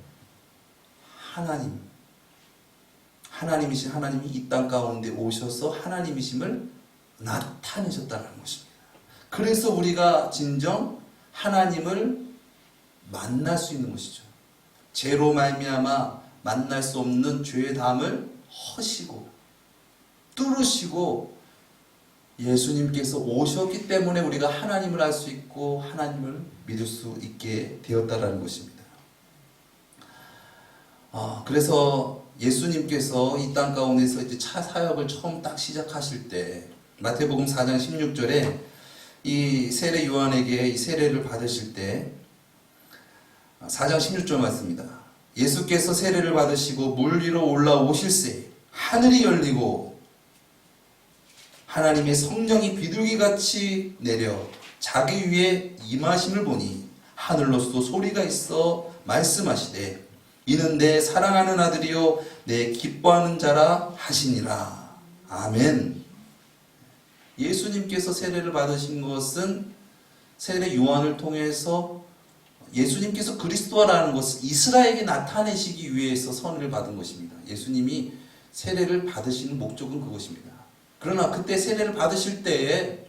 [SPEAKER 1] 하나님이신 하나님이 이 땅 가운데 오셔서 하나님이심을 나타내셨다는 것입니다. 그래서 우리가 진정 하나님을 만날 수 있는 것이죠. 죄로 말미암아 만날 수 없는 죄의 담을 허시고 뚫으시고 예수님께서 오셨기 때문에 우리가 하나님을 알 수 있고 하나님을 믿을 수 있게 되었다라는 것입니다. 그래서 예수님께서 이 땅 가운데서 이제 차 사역을 처음 딱 시작하실 때 마태복음 4장 16절에 이 세례 요한에게 이 세례를 받으실 때 4장 16절 말씀입니다. 예수께서 세례를 받으시고 물 위로 올라오실새 하늘이 열리고 하나님의 성령이 비둘기같이 내려 자기 위에 임하심을 보니 하늘로서 소리가 있어 말씀하시되 이는 내 사랑하는 아들이요 내 기뻐하는 자라 하시니라. 아멘. 예수님께서 세례를 받으신 것은 세례 요한을 통해서 예수님께서 그리스도라는 것을 이스라엘에게 나타내시기 위해서 선을 받은 것입니다. 예수님이 세례를 받으시는 목적은 그것입니다. 그러나 그때 세례를 받으실 때에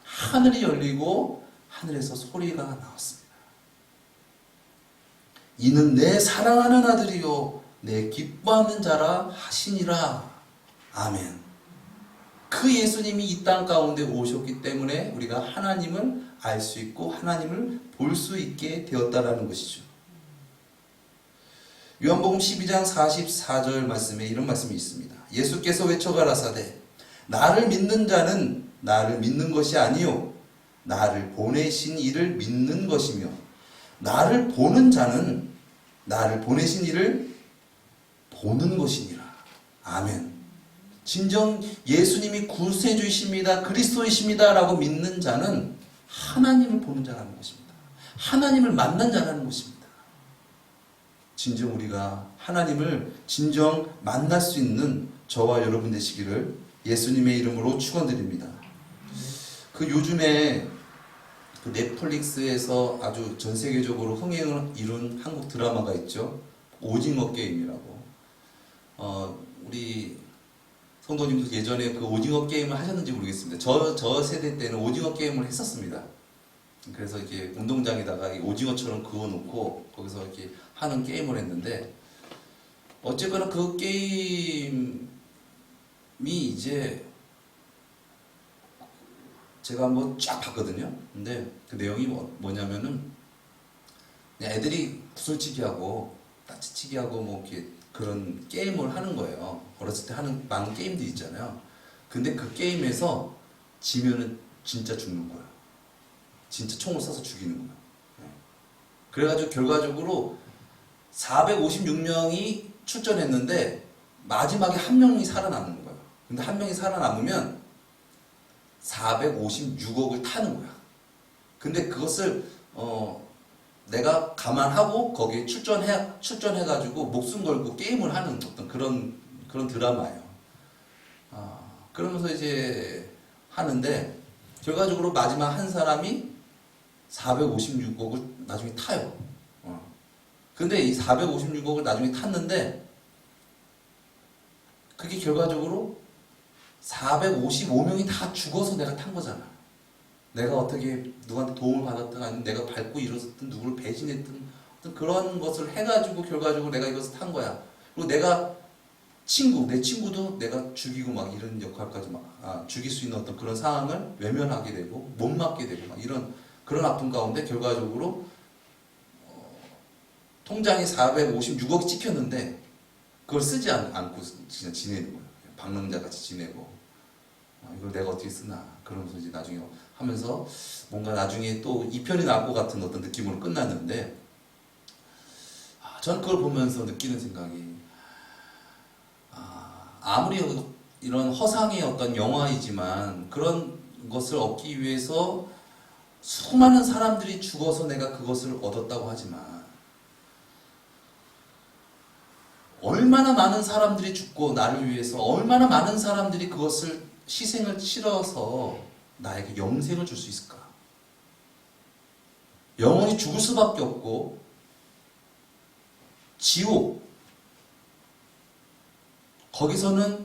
[SPEAKER 1] 하늘이 열리고 하늘에서 소리가 나왔습니다. 이는 내 사랑하는 아들이요 내 기뻐하는 자라 하시니라. 아멘. 그 예수님이 이 땅 가운데 오셨기 때문에 우리가 하나님을 알 수 있고 하나님을 볼 수 있게 되었다라는 것이죠. 요한복음 12장 44절 말씀에 이런 말씀이 있습니다. 예수께서 외쳐가라사대 나를 믿는 자는 나를 믿는 것이 아니요 나를 보내신 이를 믿는 것이며 나를 보는 자는 나를 보내신 이를 보는 것이니라. 아멘. 진정 예수님이 구세주이십니다. 그리스도이십니다. 라고 믿는 자는 하나님을 보는 자라는 것입니다. 하나님을 만난 자라는 것입니다. 진정 우리가 하나님을 진정 만날 수 있는 저와 여러분 되시기를 예수님의 이름으로 축원드립니다. 그 요즘에 그 넷플릭스에서 아주 전 세계적으로 흥행을 이룬 한국 드라마가 있죠. 오징어 게임이라고. 우리 성도님도 예전에 그 오징어 게임을 하셨는지 모르겠습니다. 저 세대 때는 오징어 게임을 했었습니다. 그래서 이렇게 운동장에다가 오징어처럼 그어놓고 거기서 이렇게 하는 게임을 했는데, 어쨌거나 그 게임이 이제 제가 한번 쫙 봤거든요. 근데 그 내용이 뭐냐면은 그냥 애들이 구슬치기 하고 따치치기 하고 뭐 이렇게 그런 게임을 하는 거예요. 어렸을 때 하는 많은 게임들이 있잖아요. 근데 그 게임에서 지면은 진짜 죽는 거야. 진짜 총을 쏴서 죽이는 거야. 그래가지고 결과적으로 456명이 출전했는데 마지막에 한 명이 살아남는 거야. 근데 한 명이 살아남으면 456억을 타는 거야. 근데 그것을 내가 감안하고 거기에 출전해가지고 목숨 걸고 게임을 하는 어떤 그런 드라마예요. 그러면서 이제 하는데 결과적으로 마지막 한 사람이 456억을 나중에 타요. 근데 이 456억을 나중에 탔는데 그게 결과적으로 455명이 다 죽어서 내가 탄 거잖아. 내가 어떻게 누구한테 도움을 받았든 아니면 내가 밟고 일어섰든 누구를 배신했든 어떤 그런 것을 해가지고 결과적으로 내가 이것을 탄 거야. 그리고 내가 내 친구도 내가 죽이고 막 이런 역할까지 죽일 수 있는 어떤 그런 상황을 외면하게 되고 못 맡게 되고 막 이런 그런 아픔 가운데 결과적으로 통장에 456억이 찍혔는데 그걸 쓰지 않고 그냥 지내는 거예요. 방랑자같이 지내고 이걸 내가 어떻게 쓰나 그러면서 이제 나중에 하면서 뭔가 나중에 또 이 편이 나을 것 같은 어떤 느낌으로 끝났는데 저는 그걸 보면서 느끼는 생각이 아무리 이런 허상의 어떤 영화이지만 그런 것을 얻기 위해서 수많은 사람들이 죽어서 내가 그것을 얻었다고 하지만 얼마나 많은 사람들이 죽고 나를 위해서 얼마나 많은 사람들이 그것을 희생을 치러서 나에게 영생을 줄 수 있을까? 영원히 죽을 수밖에 없고 지옥 거기서는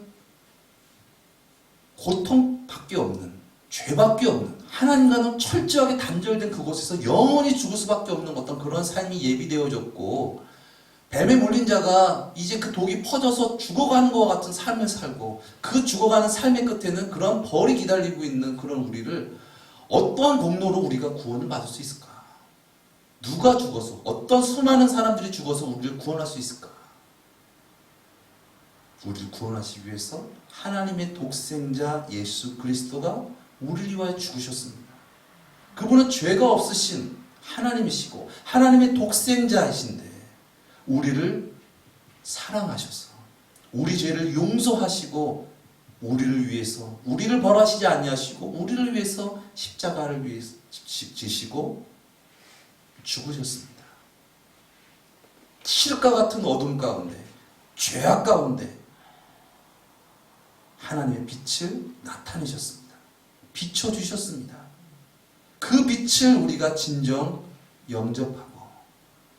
[SPEAKER 1] 고통밖에 없는 죄밖에 없는 하나님과는 철저하게 단절된 그곳에서 영원히 죽을 수밖에 없는 어떤 그런 삶이 예비되어졌고 뱀에 물린 자가 이제 그 독이 퍼져서 죽어가는 것과 같은 삶을 살고 그 죽어가는 삶의 끝에는 그런 벌이 기다리고 있는 그런 우리를 어떠한 공로로 우리가 구원을 받을 수 있을까? 누가 죽어서 어떤 수많은 사람들이 죽어서 우리를 구원할 수 있을까? 우리를 구원하시기 위해서 하나님의 독생자 예수 그리스도가 우리를 위하여 죽으셨습니다. 그분은 죄가 없으신 하나님이시고 하나님의 독생자이신데 우리를 사랑하셔서 우리 죄를 용서하시고 우리를 위해서 우리를 벌하시지 아니하시고 우리를 위해서 십자가를 위해서 지시고 죽으셨습니다. 칠흑과 같은 어둠 가운데 죄악 가운데 하나님의 빛을 나타내셨습니다. 비춰주셨습니다. 그 빛을 우리가 진정 영접하고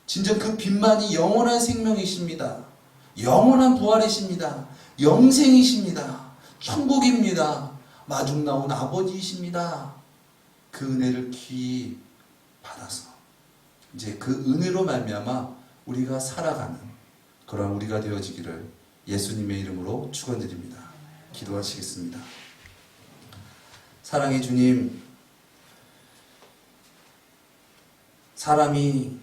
[SPEAKER 1] 진정 그 빛만이 영원한 생명이십니다. 영원한 부활이십니다. 영생이십니다. 천국입니다. 마중 나온 아버지이십니다. 그 은혜를 귀히 받아서 이제 그 은혜로 말미암아 우리가 살아가는 그런 우리가 되어지기를 예수님의 이름으로 축원드립니다. 기도하시겠습니다. 사랑의 주님, 사람이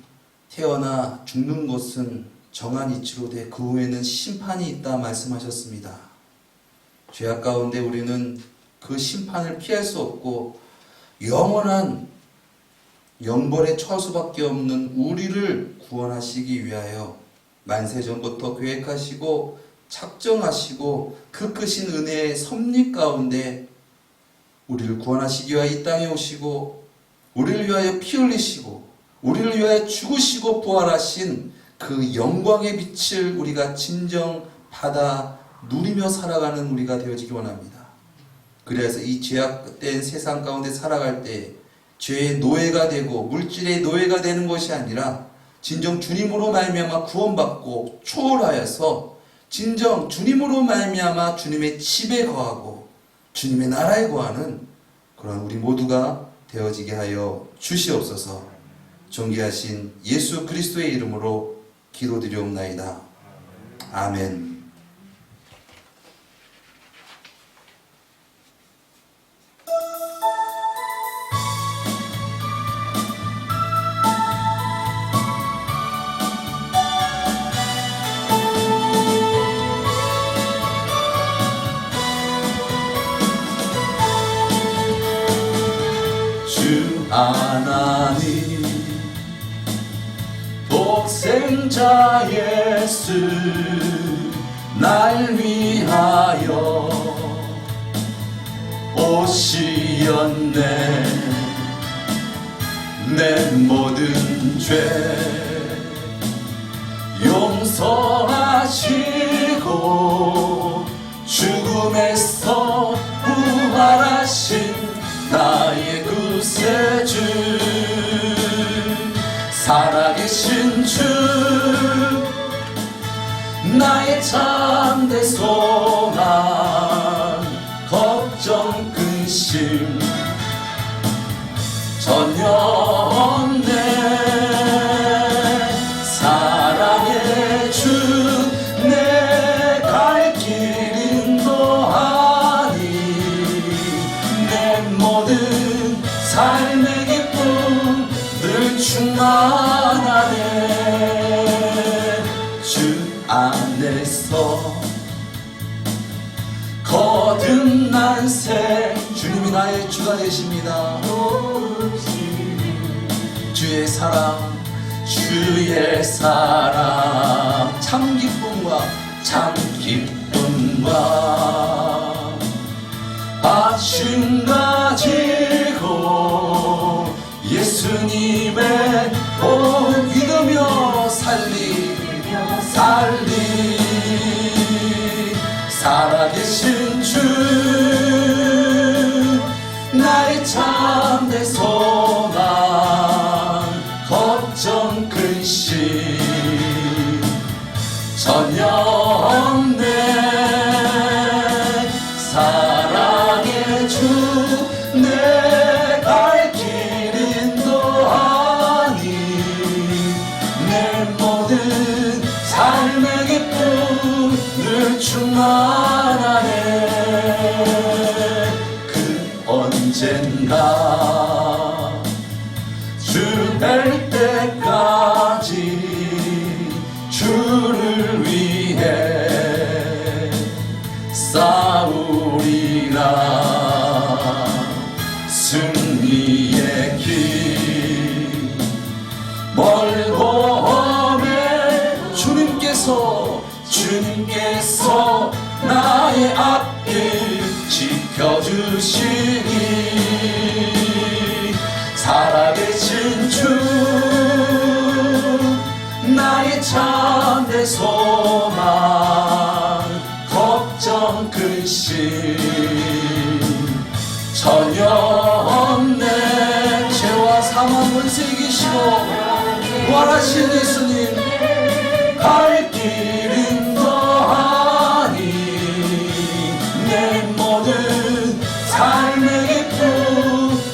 [SPEAKER 1] 태어나 죽는 것은 정한 이치로 돼 그 후에는 심판이 있다 말씀하셨습니다. 죄악 가운데 우리는 그 심판을 피할 수 없고 영원한 영벌에 처할 수밖에 없는 우리를 구원하시기 위하여 만세전부터 계획하시고 작정하시고 그 크신 은혜의 섭리 가운데 우리를 구원하시기 위하여 이 땅에 오시고 우리를 위하여 피 흘리시고 우리를 위하여 죽으시고 부활하신 그 영광의 빛을 우리가 진정 받아 누리며 살아가는 우리가 되어지기 원합니다. 그래서 이 죄악된 세상 가운데 살아갈 때 죄의 노예가 되고 물질의 노예가 되는 것이 아니라 진정 주님으로 말미암아 구원받고 초월하여서 진정 주님으로 말미암아 주님의 집에 거하고 주님의 나라에 거하는 그런 우리 모두가 되어지게 하여 주시옵소서. 존귀하신 예수 그리스도의 이름으로 기도드리옵나이다. 아멘. 주 하나님 독생자 예수 날 위하여 오시었네. 내 모든 죄 용서하시고 죽음에서 부활하신 나의 구세주 살아계신 주 나의 참된 소망 의심 전혀 없네. 사랑의 주 내 갈 길 인도하니 내 모든 삶의 기쁨 늘 충만하네. 주 안에서 거듭난 생 주님이 나의 주가 되십니다. 주의 사랑 참 기쁨과 아침 가지고 예수님의 복음 믿으며 살아계신 주 나의 참된 소망 걱정 근심 전혀 없네. 사랑의 주 내 갈 길 인도하니 내 모든 삶의 기쁨 늘 충만하네. 그 언젠가 주 뵐 때까지 주를 위해 싸우리라. 승리의 길 멀고 험해 주님께서 나의 앞길 지켜주시니 살아계신 주 나의 참된 소망 걱정 근심 전혀 없네. 죄와 사망 권세 이기시고 부활하신 예수님 갈 길 인도하니 내 모든 삶의 기쁨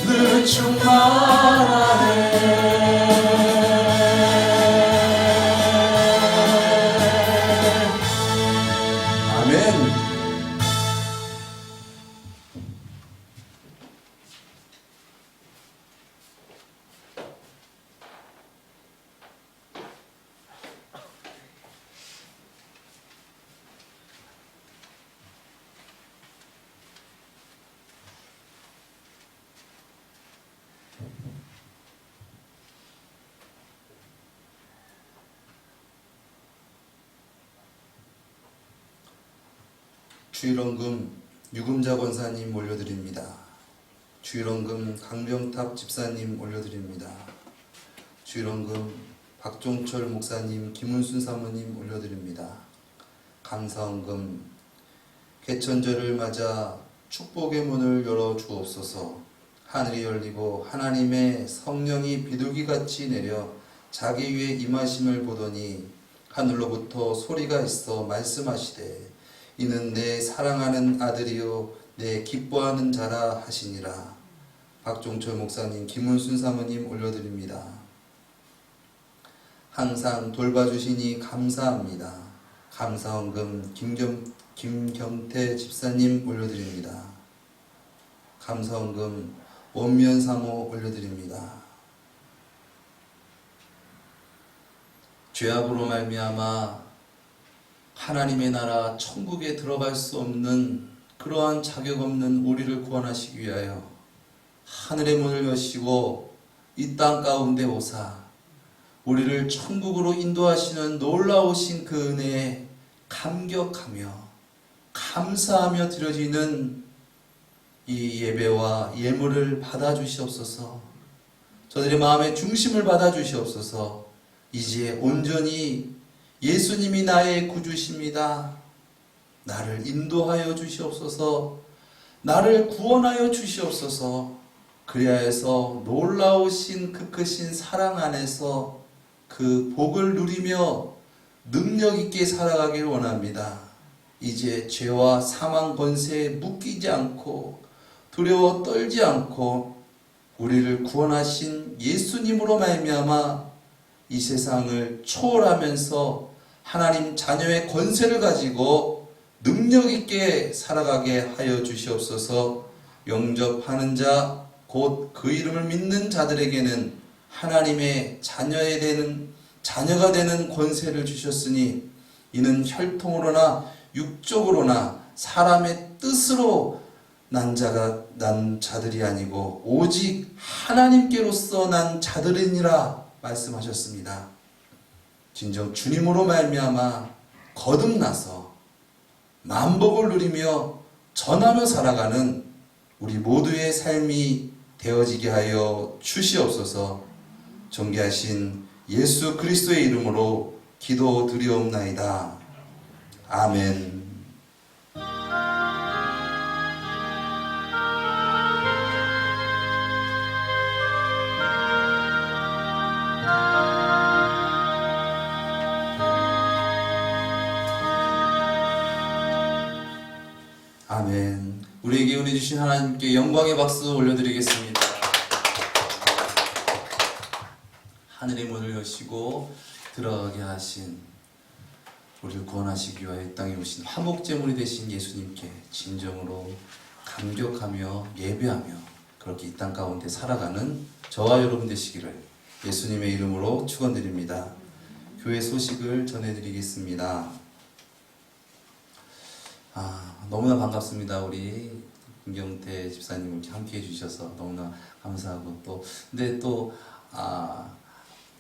[SPEAKER 1] 늘 충만하네. 아멘. 주일원금 유금자 권사님 올려드립니다. 주일원금 강병탑 집사님 올려드립니다. 주일원금 박종철 목사님, 김은순 사모님 올려드립니다. 감사원금 개천절을 맞아 축복의 문을 열어 주옵소서. 하늘이 열리고 하나님의 성령이 비둘기같이 내려 자기 위에 임하심을 보더니 하늘로부터 소리가 있어 말씀하시되 이는 내 사랑하는 아들이요 내 기뻐하는 자라 하시니라. 박종철 목사님, 김은순 사모님 올려드립니다. 항상 돌봐주시니 감사합니다. 감사원금 김경태 집사님 올려드립니다. 감사원금 원면 사모 올려드립니다. 죄악으로 말미암아 하나님의 나라 천국에 들어갈 수 없는 그러한 자격 없는 우리를 구원하시기 위하여 하늘의 문을 여시고 이 땅 가운데 오사 우리를 천국으로 인도하시는 놀라우신 그 은혜에 감격하며 감사하며 드려지는 이 예배와 예물을 받아주시옵소서. 저들의 마음의 중심을 받아주시옵소서. 이제 온전히 예수님이 나의 구주십니다. 나를 인도하여 주시옵소서. 나를 구원하여 주시옵소서. 그리하여서 놀라우신 그 크신 사랑 안에서 그 복을 누리며 능력 있게 살아가길 원합니다. 이제 죄와 사망 권세에 묶이지 않고 두려워 떨지 않고 우리를 구원하신 예수님으로 말미암아 이 세상을 초월하면서 하나님 자녀의 권세를 가지고 능력 있게 살아가게 하여 주시옵소서. 영접하는 자, 곧 그 이름을 믿는 자들에게는 하나님의 자녀가 되는 권세를 주셨으니 이는 혈통으로나 육적으로나 사람의 뜻으로 난 자들이 아니고 오직 하나님께로서 난 자들이니라 말씀하셨습니다. 진정 주님으로 말미암아 거듭나서 만복을 누리며 전하며 살아가는 우리 모두의 삶이 되어지게 하여 주시옵소서. 존귀하신 예수 그리스도의 이름으로 기도드리옵나이다. 아멘. 아멘. 우리에게 은혜 주신 하나님께 영광의 박수 올려드리겠습니다. 하늘의 문을 여시고 들어가게 하신, 우리를 구원하시기 위하여 이 땅에 오신 화목제물이 되신 예수님께 진정으로 감격하며 예배하며 그렇게 이 땅 가운데 살아가는 저와 여러분 되시기를 예수님의 이름으로 축원드립니다. 교회 소식을 전해드리겠습니다. 너무나 반갑습니다. 우리 김경태 집사님 이렇게 함께 해주셔서 너무나 감사하고, 근데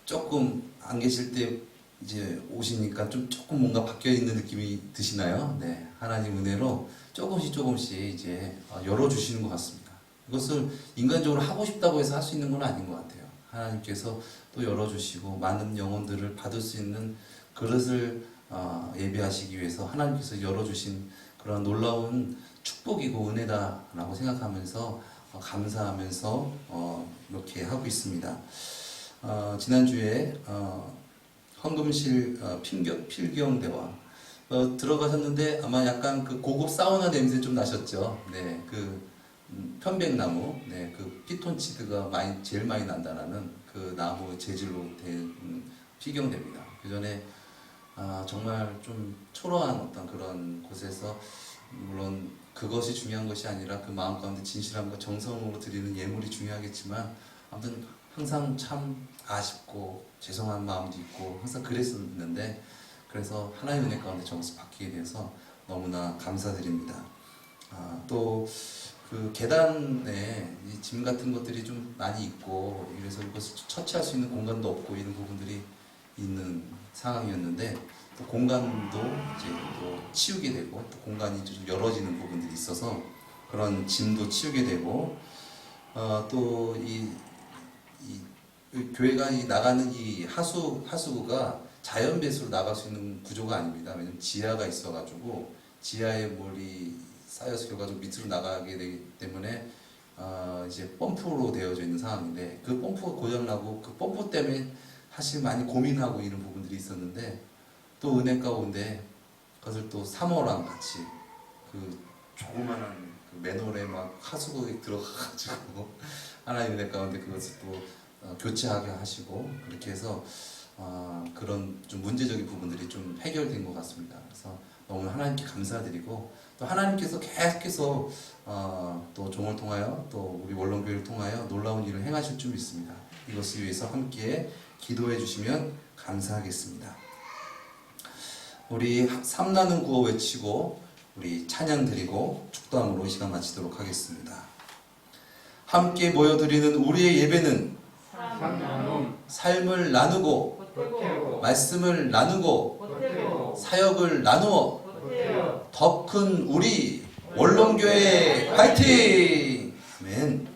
[SPEAKER 1] 조금 안 계실 때 이제 오시니까 조금 뭔가 바뀌어 있는 느낌이 드시나요? 네, 하나님 은혜로 조금씩 이제 열어주시는 것 같습니다. 이것을 인간적으로 하고 싶다고 해서 할 수 있는 건 아닌 것 같아요. 하나님께서 또 열어주시고 많은 영혼들을 받을 수 있는 그릇을 예배하시기 위해서 하나님께서 열어주신 그런 놀라운 축복이고 은혜다라고 생각하면서 감사하면서 이렇게 하고 있습니다. 지난주에 헌금실 필경대와 들어가셨는데 아마 약간 그 고급 사우나 냄새 좀 나셨죠. 네, 그 편백나무, 네, 그 피톤치드가 제일 많이 난다라는 그 나무 재질로 된 필경대입니다. 그 전에 정말 좀 초라한 어떤 그런 곳에서, 물론 그것이 중요한 것이 아니라 그 마음 가운데 진실함과 정성으로 드리는 예물이 중요하겠지만, 아무튼 항상 참 아쉽고 죄송한 마음도 있고 항상 그랬었는데, 그래서 하나님의 은혜 가운데 정말 바뀌게 돼서 너무나 감사드립니다. 또 그 계단에 이 짐 같은 것들이 좀 많이 있고, 그래서 이것을 처치할 수 있는 공간도 없고 이런 부분들이 있는 상황이었는데, 또 공간도 이제 또 치우게 되고, 또 공간이 좀 열어지는 부분들이 있어서 그런 짐도 치우게 되고, 또 이 교회가 나가는 이 하수구가 자연 배수로 나갈 수 있는 구조가 아닙니다. 왜냐면 지하가 있어가지고 지하에 물이 쌓여서 결과적으로 밑으로 나가게 되기 때문에 이제 펌프로 되어져 있는 상황인데, 그 펌프가 고장나고 그 펌프 때문에 사실 많이 고민하고 이런 부분들이 있었는데, 또 은혜 가운데 그것을 또 사모랑 같이 그 조그만한 그 맨홀에 막 하수구에 들어가가지고 하나님 은혜 가운데 그것을 또 교체하게 하시고, 그렇게 해서 그런 좀 문제적인 부분들이 좀 해결된 것 같습니다. 그래서 너무 하나님께 감사드리고, 또 하나님께서 계속해서 또 종을 통하여 또 우리 원론교회를 통하여 놀라운 일을 행하실 줄 믿습니다. 이것을 위해서 함께 기도해 주시면 감사하겠습니다. 우리 삼나는 구호 외치고 우리 찬양 드리고 축도함으로 이 시간 마치도록 하겠습니다. 함께 모여드리는 우리의 예배는 삶을 나누고 말씀을 나누고 사역을 나누어 더 큰 우리 원론교회 화이팅! 아멘.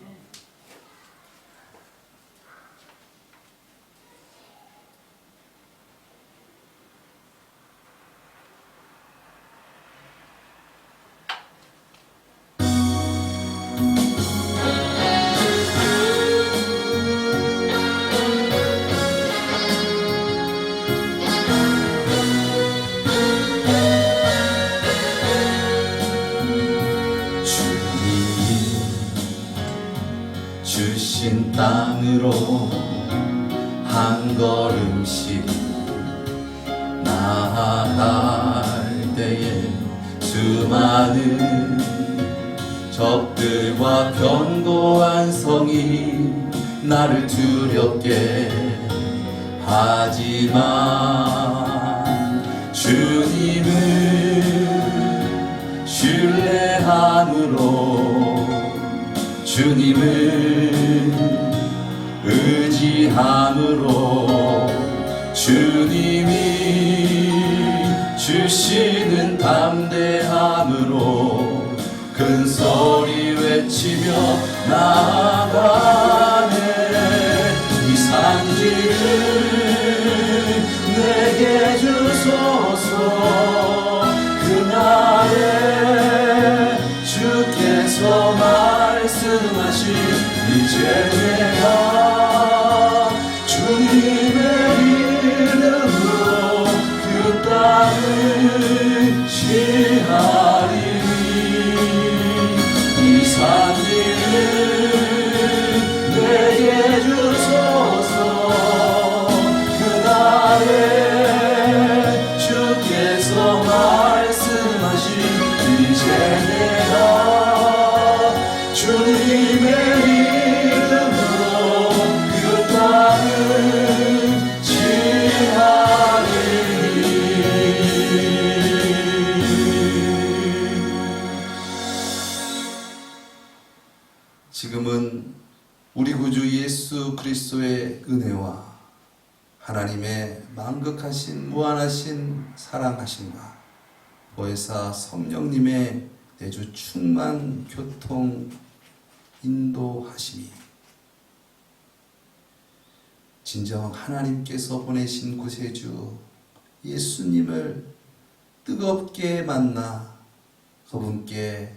[SPEAKER 1] 산으로 한 걸음씩 나아갈 때에 수많은 적들과 견고한 성이 나를 두렵게 하지만 주님을 신뢰함으로 주님을 의지함으로 주님이 주시는 담대함으로 큰 소리 외치며 나아가네. 이 산지를 내게 주소서. 그날에 주께서 말씀하신 이제 내가 주님의 이름으로 그 땅을 취하리니 이 산지를 내게 주소서. 그날에 주께서 말씀하신 이제 내가 주님의 이름으로 그 땅을 취하리니. 지금은 우리 구주 예수 그리스도의 은혜와 하나님의 만극하신 무한하신 사랑하심과 보혜사 성령님의 내주 충만 교통 인도하심이 진정 하나님께서 보내신 구세주 예수님을 뜨겁게 만나 그분께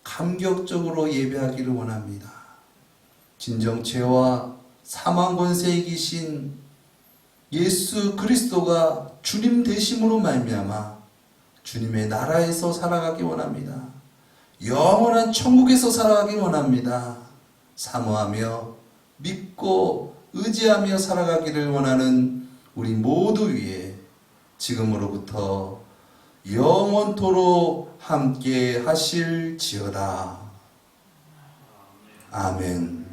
[SPEAKER 1] 감격적으로 예배하기를 원합니다. 진정 죄와 사망 권세에 이기신 예수 그리스도가 주님 되심으로 말미암아 주님의 나라에서 살아가기 원합니다. 영원한 천국에서 살아가기 원합니다. 사모하며 믿고 의지하며 살아가기를 원하는 우리 모두 위에 지금으로부터 영원토록 함께 하실지어다. 아멘.